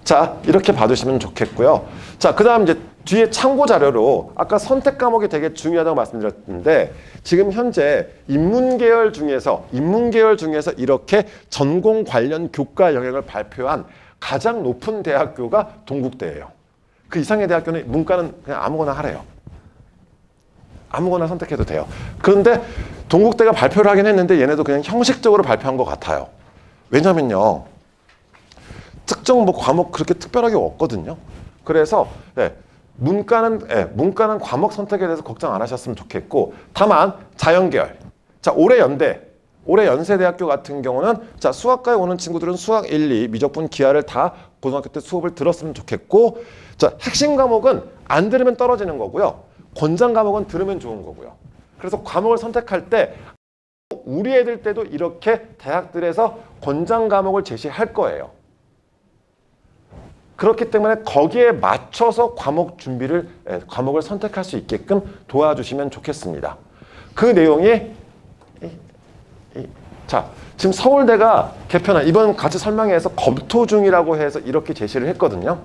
자, 이렇게 봐두시면 좋겠고요. 자, 그 다음 이제 뒤에 참고 자료로 아까 선택 과목이 되게 중요하다고 말씀드렸는데, 지금 현재 인문계열 중에서 이렇게 전공 관련 교과 영역을 발표한 가장 높은 대학교가 동국대예요. 그 이상의 대학교는 문과는 그냥 아무거나 하래요. 아무거나 선택해도 돼요. 그런데 동국대가 발표를 하긴 했는데 얘네도 그냥 형식적으로 발표한 것 같아요. 왜냐면요, 특정 뭐 과목 그렇게 특별하게 없거든요. 그래서 문과는 과목 선택에 대해서 걱정 안 하셨으면 좋겠고, 다만 자연계열. 자, 올해 연세대학교 같은 경우는, 자, 수학과에 오는 친구들은 수학 1, 2, 미적분, 기하를 다 고등학교 때 수업을 들었으면 좋겠고, 자, 핵심 과목은 안 들으면 떨어지는 거고요. 권장 과목은 들으면 좋은 거고요. 그래서 과목을 선택할 때 우리 애들 때도 이렇게 대학들에서 권장 과목을 제시할 거예요. 그렇기 때문에 거기에 맞춰서 과목을 선택할 수 있게끔 도와주시면 좋겠습니다. 그 내용이 자, 지금 서울대가 개편한, 이번 같이 설명회에서 검토 중이라고 해서 이렇게 제시를 했거든요.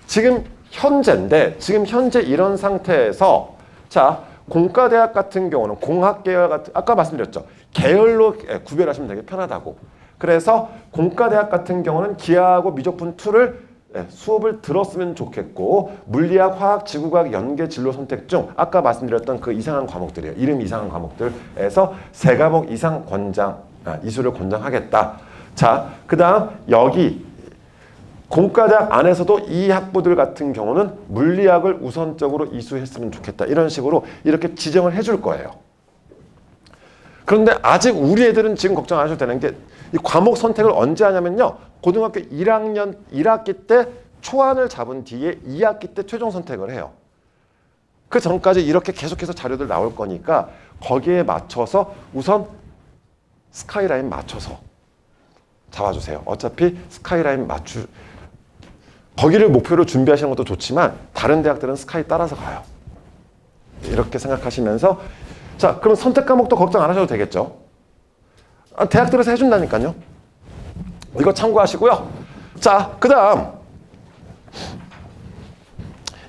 지금 현재 이런 상태에서, 자, 공과대학 같은 경우는 공학계열 같은 아까 말씀드렸죠. 계열로 구별하시면 되게 편하다고. 그래서 공과대학 같은 경우는 기하하고 미적분 2를 수업을 들었으면 좋겠고 물리학, 화학, 지구과학, 연계 진로 선택 중 아까 말씀드렸던 그 이상한 과목들이에요. 이름 이상한 과목들에서 3과목 이상 이수를 권장하겠다. 자, 그 다음 여기 공과대학 안에서도 이 학부들 같은 경우는 물리학을 우선적으로 이수했으면 좋겠다. 이런 식으로 이렇게 지정을 해줄 거예요. 그런데 아직 우리 애들은 지금 걱정 안 하셔도 되는 게 이 과목 선택을 언제 하냐면요. 고등학교 1학년 1학기 때 초안을 잡은 뒤에 2학기 때 최종 선택을 해요. 그 전까지 이렇게 계속해서 자료들 나올 거니까 거기에 맞춰서 우선 스카이라인 맞춰서 잡아주세요. 어차피 스카이라인 거기를 목표로 준비하시는 것도 좋지만 다른 대학들은 스카이 따라서 가요. 이렇게 생각하시면서 자, 그럼 선택 과목도 걱정 안 하셔도 되겠죠. 대학들에서 해준다니까요. 이거 참고하시고요. 자, 그 다음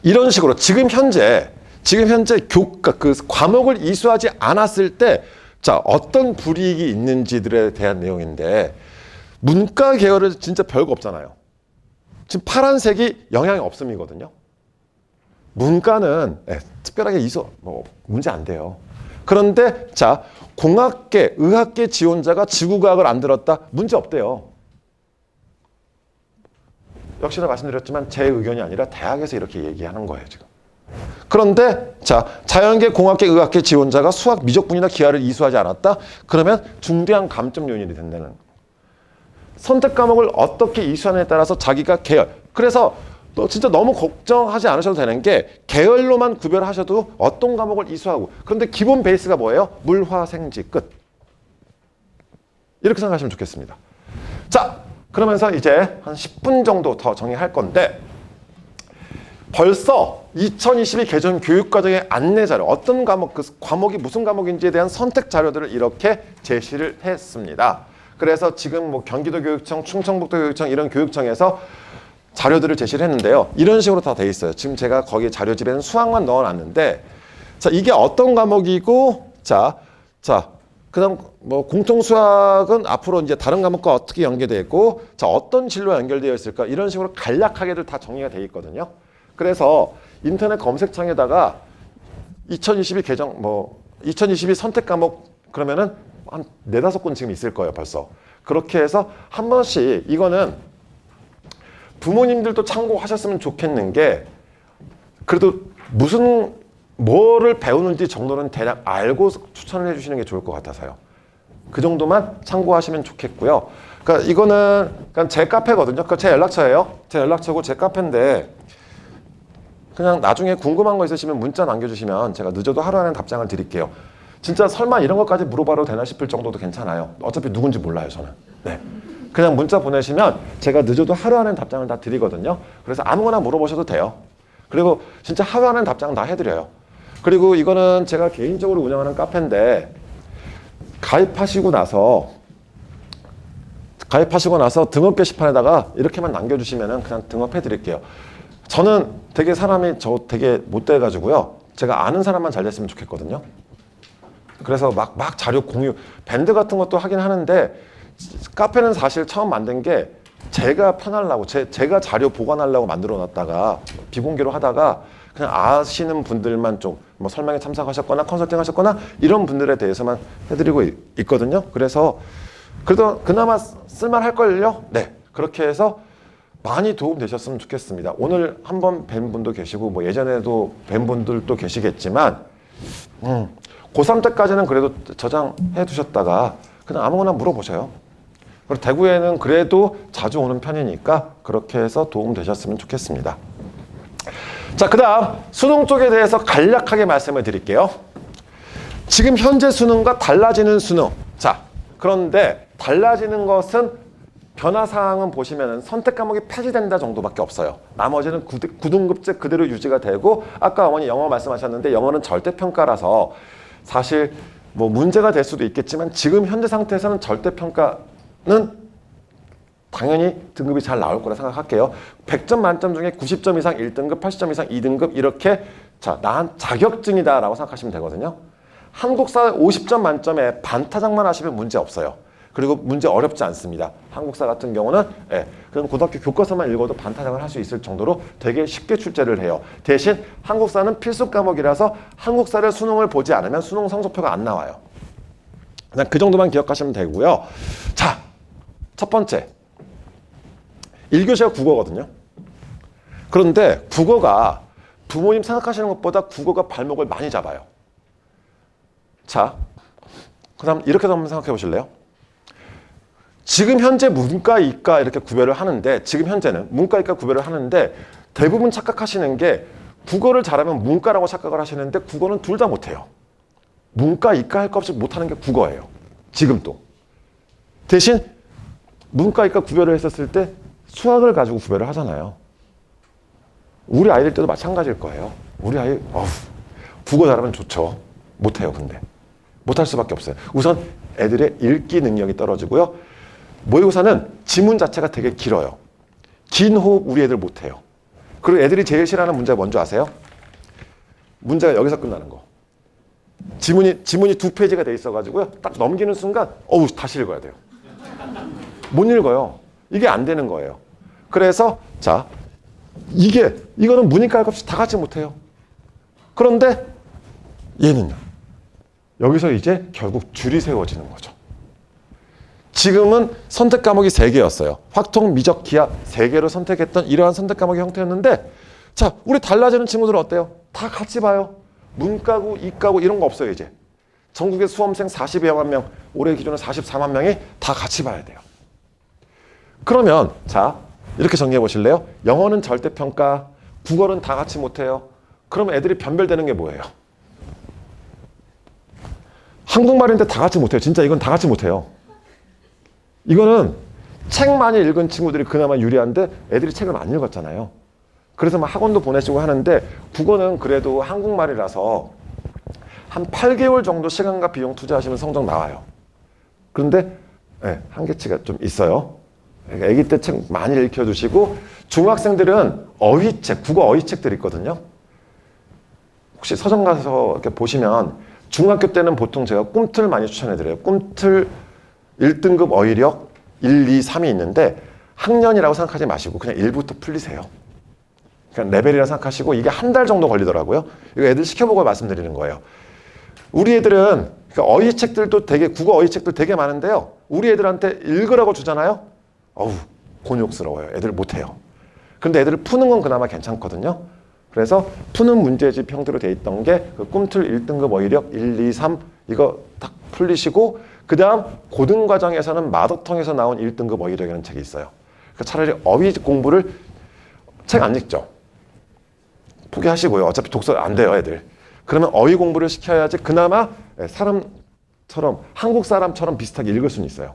이런 식으로 지금 현재 그 과목을 이수하지 않았을 때 자, 어떤 불이익이 있는지들에 대한 내용인데 문과 계열은 진짜 별거 없잖아요. 지금 파란색이 영향이 없음이거든요. 문과는 특별하게 문제 안 돼요. 그런데 자, 공학계, 의학계 지원자가 지구과학을 안 들었다? 문제 없대요. 역시나 말씀드렸지만 제 의견이 아니라 대학에서 이렇게 얘기하는 거예요, 지금. 그런데 자, 자연계, 공학계, 의학계 지원자가 수학, 미적분이나 기하를 이수하지 않았다? 그러면 중대한 감점 요인이 된다는. 선택 과목을 어떻게 이수하느냐에 따라서 자기가 계열. 그래서 진짜 너무 걱정하지 않으셔도 되는 게 계열로만 구별하셔도 어떤 과목을 이수하고 그런데 기본 베이스가 뭐예요? 물, 화, 생지 끝. 이렇게 생각하시면 좋겠습니다. 자, 그러면서 이제 한 10분 정도 더 정리할 건데 벌써 2022 개정 교육과정의 안내 자료 어떤 과목, 그 과목이 무슨 과목인지에 대한 선택 자료들을 이렇게 제시를 했습니다. 그래서 지금 뭐 경기도 교육청, 충청북도 교육청 이런 교육청에서 자료들을 제시를 했는데요. 이런 식으로 다 돼 있어요. 지금 제가 거기 자료집에는 수학만 넣어놨는데, 자, 이게 어떤 과목이고, 그다음 뭐 공통 수학은 앞으로 이제 다른 과목과 어떻게 연계되어 있고, 자, 어떤 진로와 연결되어 있을까 이런 식으로 간략하게들 다 정리가 돼 있거든요. 그래서 인터넷 검색창에다가 2022 개정 2022 선택 과목 그러면은 한 4-5권 지금 있을 거예요, 벌써. 그렇게 해서 한 번씩 이거는 부모님들도 참고하셨으면 좋겠는 게 그래도 뭐를 배우는지 정도는 대략 알고 추천을 해주시는 게 좋을 것 같아서요. 그 정도만 참고하시면 좋겠고요. 그러니까 이거는 제 카페거든요. 제 연락처예요. 제 연락처고 제 카페인데 그냥 나중에 궁금한 거 있으시면 문자 남겨주시면 제가 늦어도 하루 안에 답장을 드릴게요. 진짜 설마 이런 것까지 물어봐도 되나 싶을 정도도 괜찮아요. 어차피 누군지 몰라요, 저는. 네. 그냥 문자 보내시면 제가 늦어도 하루 안에 답장을 다 드리거든요. 그래서 아무거나 물어보셔도 돼요. 그리고 진짜 하루 안에 답장 다 해드려요. 그리고 이거는 제가 개인적으로 운영하는 카페인데 가입하시고 나서 등업 게시판에다가 이렇게만 남겨주시면 그냥 등업해 드릴게요. 저는 되게 되게 못 돼가지고요. 제가 아는 사람만 잘 됐으면 좋겠거든요. 그래서 막 자료 공유, 밴드 같은 것도 하긴 하는데 카페는 사실 처음 만든 게 제가 편하려고 제가 자료 보관하려고 만들어 놨다가 비공개로 하다가 그냥 아시는 분들만 좀 뭐 설명에 참석하셨거나 컨설팅 하셨거나 이런 분들에 대해서만 해드리고 있거든요. 그래서 그래도 그나마 쓸만할걸요? 네. 그렇게 해서 많이 도움 되셨으면 좋겠습니다. 오늘 한번 뵌 분도 계시고 뭐 예전에도 뵌 분들도 계시겠지만 고3 때까지는 그래도 저장해 두셨다가 그냥 아무거나 물어보세요. 그리고 대구에는 그래도 자주 오는 편이니까 그렇게 해서 도움 되셨으면 좋겠습니다. 자, 그 다음 수능 쪽에 대해서 간략하게 말씀을 드릴게요. 지금 현재 수능과 달라지는 수능. 자, 그런데 달라지는 것은 변화사항은 보시면은 선택 과목이 폐지된다 정도밖에 없어요. 나머지는 9등급제 그대로 유지가 되고 아까 어머니 영어 말씀하셨는데 영어는 절대평가라서 사실 뭐 문제가 될 수도 있겠지만 지금 현재 상태에서는 절대평가는 당연히 등급이 잘 나올 거라 생각할게요. 100점 만점 중에 90점 이상 1등급, 80점 이상 2등급 이렇게 자, 난 자격증이다라고 생각하시면 되거든요. 한국사 50점 만점에 반타작만 하시면 문제 없어요. 그리고 문제 어렵지 않습니다. 한국사 같은 경우는 그럼 고등학교 교과서만 읽어도 반타작을 할 수 있을 정도로 되게 쉽게 출제를 해요. 대신 한국사는 필수 과목이라서 한국사를 수능을 보지 않으면 수능 성적표가 안 나와요. 그냥 그 정도만 기억하시면 되고요. 자, 첫 번째 1교시가 국어거든요. 그런데 국어가 부모님 생각하시는 것보다 국어가 발목을 많이 잡아요. 자, 그 다음 이렇게 한번 생각해 보실래요? 지금 현재 문과, 이과 이렇게 구별을 하는데 지금 현재는 문과, 이과 구별을 하는데 대부분 착각하시는 게 국어를 잘하면 문과라고 착각을 하시는데 국어는 둘 다 못해요. 문과, 이과 할 것 없이 못하는 게 국어예요. 지금도. 대신 문과, 이과 구별을 했었을 때 수학을 가지고 구별을 하잖아요. 우리 아이들 때도 마찬가지일 거예요. 우리 아이 국어 잘하면 좋죠. 못해요. 근데 못할 수밖에 없어요. 우선 애들의 읽기 능력이 떨어지고요. 모의고사는 지문 자체가 되게 길어요. 긴 호흡 우리 애들 못해요. 그리고 애들이 제일 싫어하는 문제가 뭔지 아세요? 문제가 여기서 끝나는 거. 지문이 2페이지가 돼 있어가지고요. 딱 넘기는 순간 다시 읽어야 돼요. 못 읽어요. 이게 안 되는 거예요. 그래서 자, 이거는 문이과 할 것 없이 다 같이 못해요. 그런데 얘는요. 여기서 이제 결국 줄이 세워지는 거죠. 지금은 선택 과목이 3개였어요. 확통, 미적, 기하 3개로 선택했던 이러한 선택 과목의 형태였는데 자, 우리 달라지는 친구들은 어때요? 다 같이 봐요. 문과고, 이과고 이런 거 없어요, 이제. 전국의 수험생 42만 명, 올해 기준으로 44만 명이 다 같이 봐야 돼요. 그러면 자, 이렇게 정리해 보실래요? 영어는 절대평가, 국어는 다 같이 못해요. 그러면 애들이 변별되는 게 뭐예요? 한국말인데 다 같이 못해요. 진짜 이건 다 같이 못해요. 이거는 책 많이 읽은 친구들이 그나마 유리한데 애들이 책을 안 읽었잖아요. 그래서 막 학원도 보내시고 하는데 국어는 그래도 한국말이라서 한 8개월 정도 시간과 비용 투자하시면 성적 나와요. 그런데 한계치가 좀 있어요. 아기 때 책 많이 읽혀두시고 중학생들은 어휘책, 국어 어휘책들이 있거든요. 혹시 서점 가서 이렇게 보시면 중학교 때는 보통 제가 꿈틀 많이 추천해드려요. 꿈틀 1등급 어휘력 1, 2, 3이 있는데 학년이라고 생각하지 마시고 그냥 1부터 풀리세요. 그냥 레벨이라고 생각하시고 이게 한 달 정도 걸리더라고요. 이거 애들 시켜보고 말씀드리는 거예요. 우리 애들은 어휘책들도 되게 국어 어휘책들 되게 많은데요. 우리 애들한테 읽으라고 주잖아요. 곤욕스러워요. 애들 못해요. 근데 애들을 푸는 건 그나마 괜찮거든요. 그래서 푸는 문제집 형태로 돼 있던 게 그 꿈틀 1등급 어휘력 1, 2, 3 이거 딱 풀리시고 그 다음 고등과정에서는 마더텅에서 나온 1등급 어휘력이라는 책이 있어요. 그러니까 차라리 어휘 공부를 책 안 읽죠. 포기하시고요. 어차피 독서 안 돼요, 애들. 그러면 어휘 공부를 시켜야지 그나마 사람처럼 한국 사람처럼 비슷하게 읽을 수는 있어요.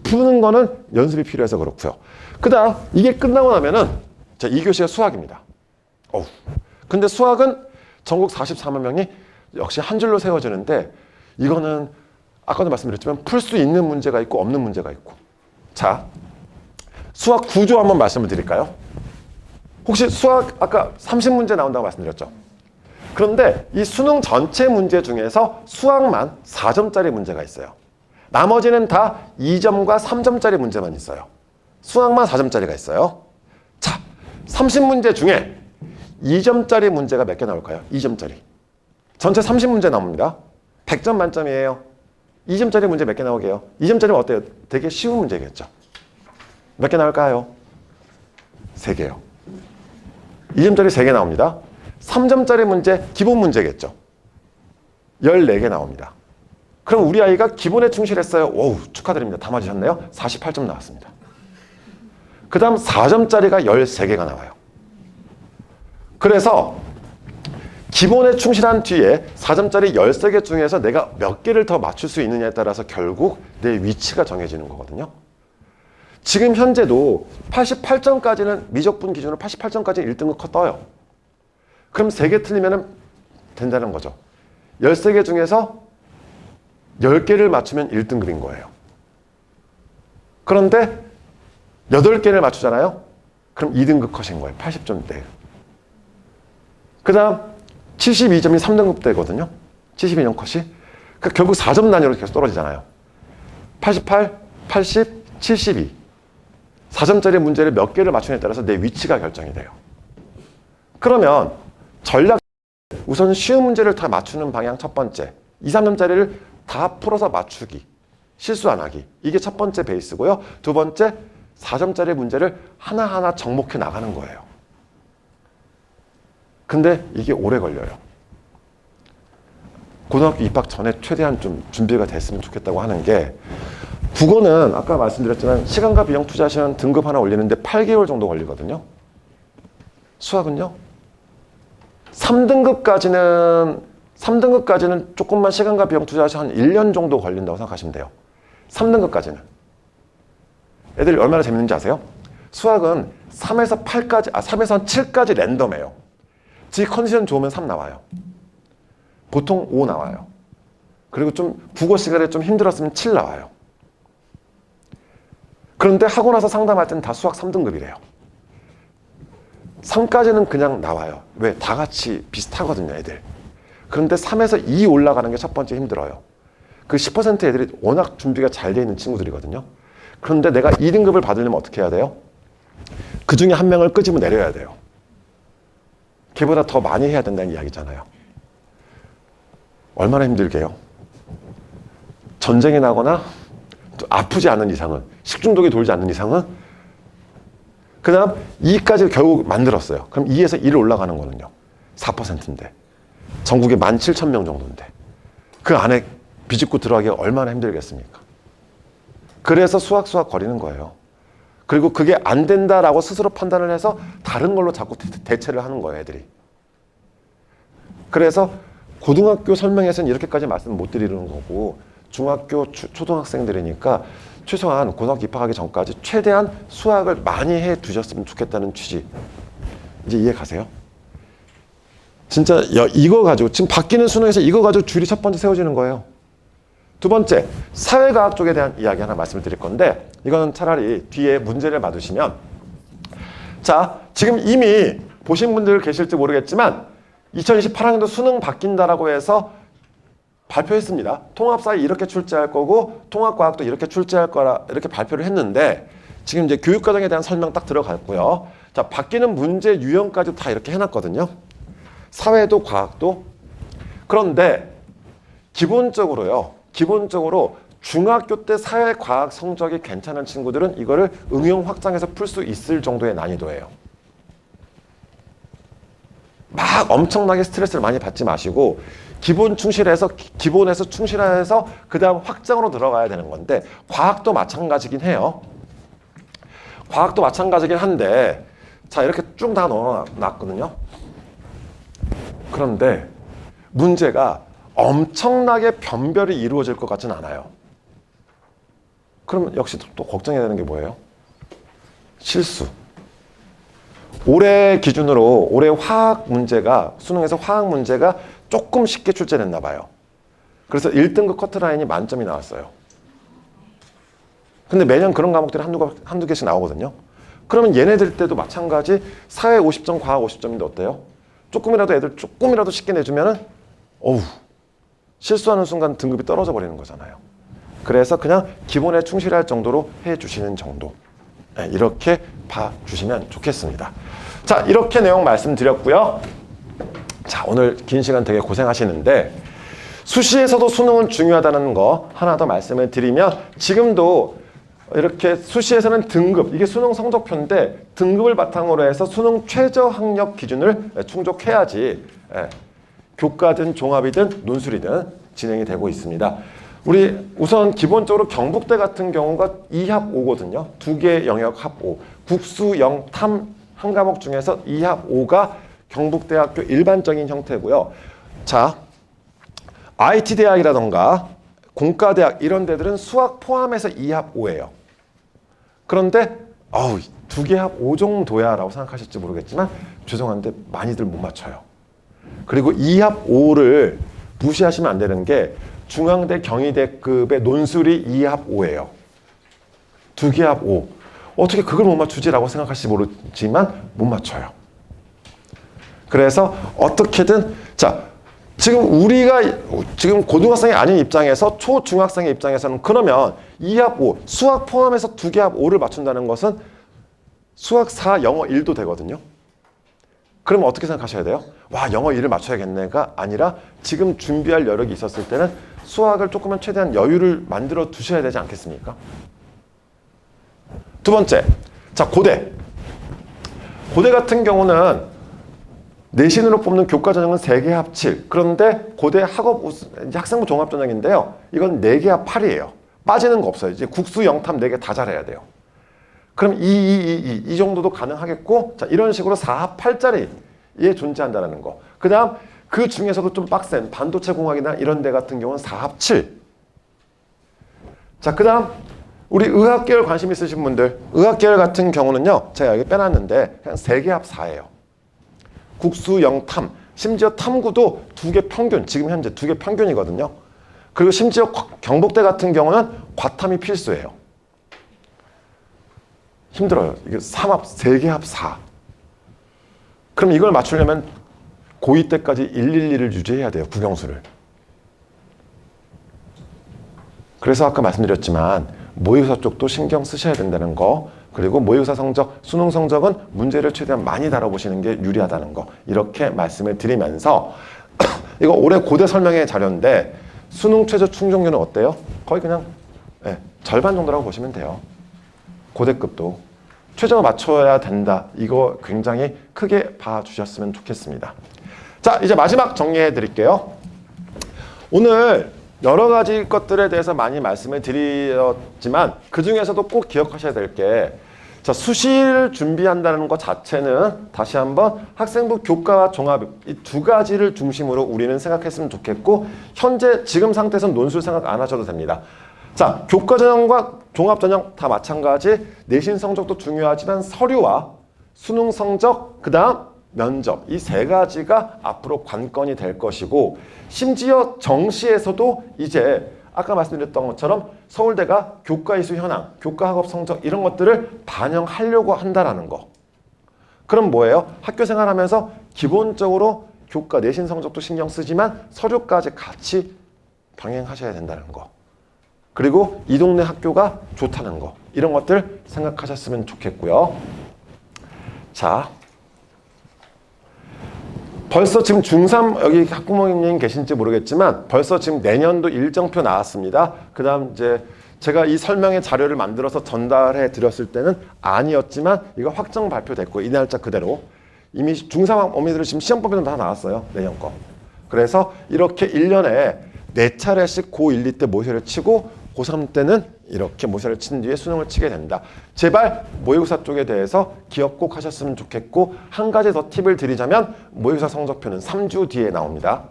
푸는 거는 연습이 필요해서 그렇고요. 그 다음 이게 끝나고 나면은 자, 2교시가 수학입니다. 근데 수학은 전국 44만 명이 역시 한 줄로 세워지는데 이거는 아까도 말씀드렸지만 풀 수 있는 문제가 있고 없는 문제가 있고. 자, 수학 구조 한번 말씀을 드릴까요? 혹시 수학 아까 30문제 나온다고 말씀드렸죠? 그런데 이 수능 전체 문제 중에서 수학만 4점짜리 문제가 있어요. 나머지는 다 2점과 3점짜리 문제만 있어요. 수학만 4점짜리가 있어요. 자, 30문제 중에 2점짜리 문제가 몇 개 나올까요? 2점짜리. 전체 30문제 나옵니다. 100점 만점이에요. 2점짜리 문제 몇 개 나오게요? 2점짜리면 어때요? 되게 쉬운 문제겠죠. 몇 개 나올까요? 3개요. 2점짜리 3개 나옵니다. 3점짜리 문제 기본 문제겠죠. 14개 나옵니다. 그럼 우리 아이가 기본에 충실했어요. 오우, 축하드립니다. 다 맞으셨네요. 48점 나왔습니다. 그 다음 4점짜리가 13개가 나와요. 그래서 기본에 충실한 뒤에 4점짜리 13개 중에서 내가 몇 개를 더 맞출 수 있느냐에 따라서 결국 내 위치가 정해지는 거거든요. 지금 현재도 88점까지는 미적분 기준으로 88점까지는 1등급 컷 떠요. 그럼 3개 틀리면 된다는 거죠. 13개 중에서 10개를 맞추면 1등급인 거예요. 그런데 8개를 맞추잖아요. 그럼 2등급 컷인 거예요. 80점대. 그 다음 72점이 3등급대거든요. 72점 컷이. 그러니까 결국 4점 단위로 계속 떨어지잖아요. 88, 80, 72. 4점짜리 문제를 몇 개를 맞추느냐에 따라서 내 위치가 결정이 돼요. 그러면 전략 우선 쉬운 문제를 다 맞추는 방향 첫 번째. 2, 3점짜리를 다 풀어서 맞추기. 실수 안 하기. 이게 첫 번째 베이스고요. 두 번째, 4점짜리 문제를 하나하나 정복해 나가는 거예요. 근데 이게 오래 걸려요. 고등학교 입학 전에 최대한 좀 준비가 됐으면 좋겠다고 하는 게 국어는 아까 말씀드렸지만 시간과 비용 투자하시면 등급 하나 올리는데 8개월 정도 걸리거든요. 수학은요? 3등급까지는 조금만 시간과 비용 투자하시면 한 1년 정도 걸린다고 생각하시면 돼요. 3등급까지는. 애들이 얼마나 재밌는지 아세요? 수학은 3에서 7까지 랜덤이에요. 지 컨디션 좋으면 3 나와요. 보통 5 나와요. 그리고 좀 국어 시간에 좀 힘들었으면 7 나와요. 그런데 하고 나서 상담할 때는 다 수학 3등급이래요. 3까지는 그냥 나와요. 왜? 다 같이 비슷하거든요, 애들. 그런데 3에서 2 올라가는 게 첫 번째 힘들어요. 그 10% 애들이 워낙 준비가 잘 돼 있는 친구들이거든요. 그런데 내가 2등급을 받으려면 어떻게 해야 돼요? 그 중에 한 명을 끄집어 내려야 돼요. 걔보다 더 많이 해야 된다는 이야기잖아요. 얼마나 힘들게요? 전쟁이 나거나 아프지 않은 이상은, 식중독이 돌지 않는 이상은. 그 다음 2까지 결국 만들었어요. 그럼 2에서 1을 올라가는 거는요. 4%인데. 전국에 17,000명 정도인데. 그 안에 비집고 들어가기가 얼마나 힘들겠습니까? 그래서 수학 거리는 거예요. 그리고 그게 안 된다라고 스스로 판단을 해서 다른 걸로 자꾸 대체를 하는 거예요, 애들이. 그래서 고등학교 설명에서는 이렇게까지 말씀 못 드리는 거고 중학교, 초등학생들이니까 최소한 고등학교 입학하기 전까지 최대한 수학을 많이 해 두셨으면 좋겠다는 취지. 이제 이해 가세요? 진짜 이거 가지고 지금 바뀌는 수능에서 이거 가지고 줄이 첫 번째 세워지는 거예요. 두 번째, 사회과학 쪽에 대한 이야기 하나 말씀을 드릴 건데 이거는 차라리 뒤에 문제를 봐두시면, 자, 지금 이미 보신 분들 계실지 모르겠지만 2028학년도 수능 바뀐다라고 해서 발표했습니다. 통합사회 이렇게 출제할 거고 통합과학도 이렇게 출제할 거라 이렇게 발표를 했는데 지금 이제 교육과정에 대한 설명 딱 들어갔고요. 자, 바뀌는 문제 유형까지 다 이렇게 해놨거든요. 사회도 과학도. 그런데 기본적으로 중학교 때 사회과학 성적이 괜찮은 친구들은 이거를 응용 확장해서 풀 수 있을 정도의 난이도예요. 막 엄청나게 스트레스를 많이 받지 마시고 기본에서 충실해서 그 다음 확장으로 들어가야 되는 건데 과학도 마찬가지긴 해요. 과학도 마찬가지긴 한데 자, 이렇게 쭉 다 넣어놨거든요. 그런데 문제가 엄청나게 변별이 이루어질 것 같지는 않아요. 그럼 역시 또 걱정해야 되는 게 뭐예요? 실수. 올해 기준으로 올해 수능에서 화학 문제가 조금 쉽게 출제됐나 봐요. 그래서 1등급 커트라인이 만점이 나왔어요. 근데 매년 그런 과목들이 한두 개씩 나오거든요. 그러면 얘네들 때도 마찬가지 사회 50점, 과학 50점인데 어때요? 조금이라도 쉽게 내주면은 실수하는 순간 등급이 떨어져 버리는 거잖아요. 그래서 그냥 기본에 충실할 정도로 해주시는 정도. 네, 이렇게 봐주시면 좋겠습니다. 자, 이렇게 내용 말씀드렸고요. 자, 오늘 긴 시간 되게 고생하시는데 수시에서도 수능은 중요하다는 거 하나 더 말씀을 드리면 지금도 이렇게 수시에서는 등급, 이게 수능 성적표인데 등급을 바탕으로 해서 수능 최저 학력 기준을 충족해야지 교과든 종합이든 논술이든 진행이 되고 있습니다. 우리 우선 기본적으로 경북대 같은 경우가 2합 5거든요. 2개 영역 합 5. 국수, 영, 탐 한 과목 중에서 2합 5가 경북대학교 일반적인 형태고요. 자, IT대학이라던가 공과대학 이런 데들은 수학 포함해서 2합 5예요. 그런데 2개 합 5 정도야 라고 생각하실지 모르겠지만 죄송한데 많이들 못 맞춰요. 그리고 2합 5를 무시하시면 안 되는 게 중앙대 경희대급의 논술이 2합 5예요. 2개 합 5. 어떻게 그걸 못 맞추지라고 생각하실지 모르지만 못 맞춰요. 그래서 어떻게든 자 지금 우리가 지금 고등학생이 아닌 입장에서 초중학생의 입장에서는 그러면 2합 5 수학 포함해서 2개 합 5를 맞춘다는 것은 수학 4 영어 1도 되거든요. 그러면 어떻게 생각하셔야 돼요? 와 영어 1을 맞춰야겠네가 아니라 지금 준비할 여력이 있었을 때는 수학을 조금은 최대한 여유를 만들어 두셔야 되지 않겠습니까? 두 번째, 자 고대 같은 경우는 내신으로 뽑는 교과 전형은 3개 합 7. 그런데 고대 학업 학생부 종합 전형인데요. 이건 4개 합 8이에요. 빠지는 거 없어요. 이제 국수 영탐 4개 다 잘해야 돼요. 그럼 이 정도도 가능하겠고, 자 이런 식으로 4합 8짜리에 존재한다는 거. 그다음 그 중에서도 좀 빡센 반도체 공학이나 이런 데 같은 경우는 4합 7. 자 그다음 우리 의학계열 관심 있으신 분들, 의학계열 같은 경우는요. 제가 여기 빼놨는데 그냥 3개 합 4예요. 국수, 영탐, 심지어 탐구도 2개 평균, 지금 현재 2개 평균이거든요. 그리고 심지어 경복대 같은 경우는 과탐이 필수예요. 힘들어요. 이게 3합, 3개 합 4. 그럼 이걸 맞추려면 고2 때까지 112를 유지해야 돼요. 국영수를. 그래서 아까 말씀드렸지만 모의고사 쪽도 신경 쓰셔야 된다는 거, 그리고 모의고사 성적, 수능 성적은 문제를 최대한 많이 다뤄보시는 게 유리하다는 거, 이렇게 말씀을 드리면서 이거 올해 고대 설명회 자료인데 수능 최저 충족률은 어때요? 거의 그냥 절반 정도라고 보시면 돼요. 고대급도 최저 맞춰야 된다. 이거 굉장히 크게 봐주셨으면 좋겠습니다. 자, 이제 마지막 정리해 드릴게요. 오늘 여러 가지 것들에 대해서 많이 말씀을 드렸지만 그 중에서도 꼭 기억하셔야 될 게, 자, 수시를 준비한다는 것 자체는 다시 한번 학생부 교과와 종합 이 2가지를 중심으로 우리는 생각했으면 좋겠고, 현재 지금 상태에서는 논술 생각 안 하셔도 됩니다. 자, 교과 전형과 종합 전형 다 마찬가지. 내신 성적도 중요하지만 서류와 수능 성적, 그 다음 면접, 이 3가지가 앞으로 관건이 될 것이고, 심지어 정시에서도 이제 아까 말씀드렸던 것처럼 서울대가 교과 이수 현황, 교과 학업 성적 이런 것들을 반영하려고 한다라는 거. 그럼 뭐예요? 학교 생활하면서 기본적으로 교과 내신 성적도 신경 쓰지만 서류까지 같이 병행하셔야 된다는 거. 그리고 이 동네 학교가 좋다는 거. 이런 것들 생각하셨으면 좋겠고요. 자, 벌써 지금 중3 여기 학부모님 계신지 모르겠지만 벌써 지금 내년도 일정표 나왔습니다. 그 다음 이제 제가 이 설명의 자료를 만들어서 전달해 드렸을 때는 아니었지만 이거 확정 발표됐고 이 날짜 그대로 이미 중3 어머니들은 지금 시험법에는 다 나왔어요. 내년 거. 그래서 이렇게 1년에 4차례씩 고1, 2 때 모의고사를 치고 고3 때는 이렇게 모의고사를 친 뒤에 수능을 치게 된다. 제발 모의고사 쪽에 대해서 기억 꼭 하셨으면 좋겠고, 한 가지 더 팁을 드리자면 모의고사 성적표는 3주 뒤에 나옵니다.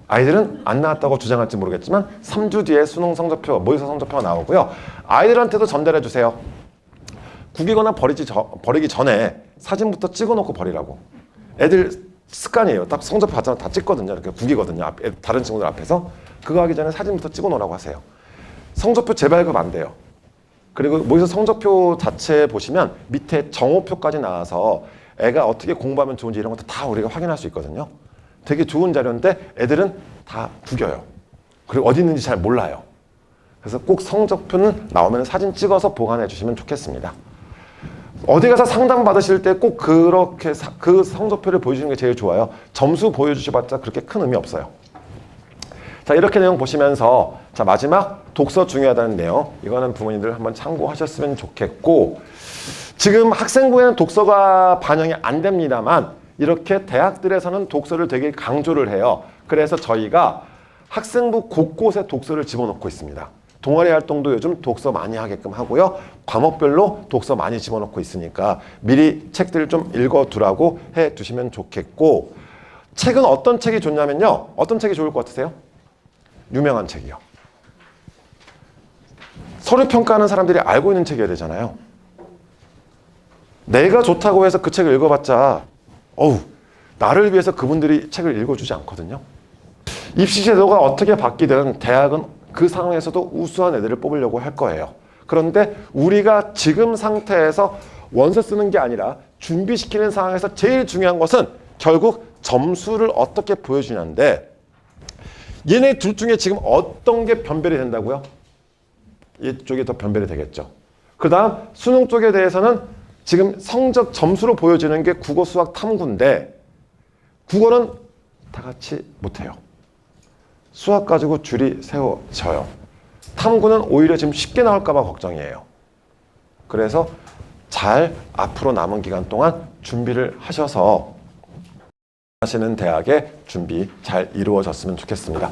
아이들은 안 나왔다고 주장할지 모르겠지만 3주 뒤에 수능 성적표, 모의고사 성적표가 나오고요. 아이들한테도 전달해 주세요. 구기거나 버리기 전에 사진부터 찍어놓고 버리라고. 애들 습관이에요. 딱 성적표 받자마자 다 찍거든요. 이렇게 구기거든요. 다른 친구들 앞에서. 그거 하기 전에 사진부터 찍어 놓으라고 하세요. 성적표 재발급 안 돼요. 그리고 모의고사 성적표 자체 보시면 밑에 정오표까지 나와서 애가 어떻게 공부하면 좋은지 이런 것도 다 우리가 확인할 수 있거든요. 되게 좋은 자료인데 애들은 다 구겨요. 그리고 어디 있는지 잘 몰라요. 그래서 꼭 성적표는 나오면 사진 찍어서 보관해 주시면 좋겠습니다. 어디 가서 상담 받으실 때 꼭 그렇게 그 성적표를 보여주는 게 제일 좋아요. 점수 보여주셔봤자 그렇게 큰 의미 없어요. 자, 이렇게 내용 보시면서 자, 마지막 독서 중요하다는 내용, 이거는 부모님들 한번 참고하셨으면 좋겠고, 지금 학생부에는 독서가 반영이 안 됩니다만 이렇게 대학들에서는 독서를 되게 강조를 해요. 그래서 저희가 학생부 곳곳에 독서를 집어넣고 있습니다. 동아리 활동도 요즘 독서 많이 하게끔 하고요. 과목별로 독서 많이 집어넣고 있으니까 미리 책들을 좀 읽어두라고 해두시면 좋겠고, 책은 어떤 책이 좋냐면요. 어떤 책이 좋을 것 같으세요? 유명한 책이요. 서류 평가하는 사람들이 알고 있는 책이어야 되잖아요. 내가 좋다고 해서 그 책을 읽어봤자 나를 위해서 그분들이 책을 읽어주지 않거든요. 입시 제도가 어떻게 바뀌든 대학은 그 상황에서도 우수한 애들을 뽑으려고 할 거예요. 그런데 우리가 지금 상태에서 원서 쓰는 게 아니라 준비시키는 상황에서 제일 중요한 것은 결국 점수를 어떻게 보여주냐인데, 얘네 둘 중에 지금 어떤 게 변별이 된다고요? 이쪽이 더 변별이 되겠죠. 그 다음 수능 쪽에 대해서는 지금 성적 점수로 보여지는 게 국어, 수학, 탐구인데, 국어는 다 같이 못해요. 수학 가지고 줄이 세워져요. 탐구는 오히려 지금 쉽게 나올까 봐 걱정이에요. 그래서 잘 앞으로 남은 기간 동안 준비를 하셔서 하시는 대학의 준비 잘 이루어졌으면 좋겠습니다.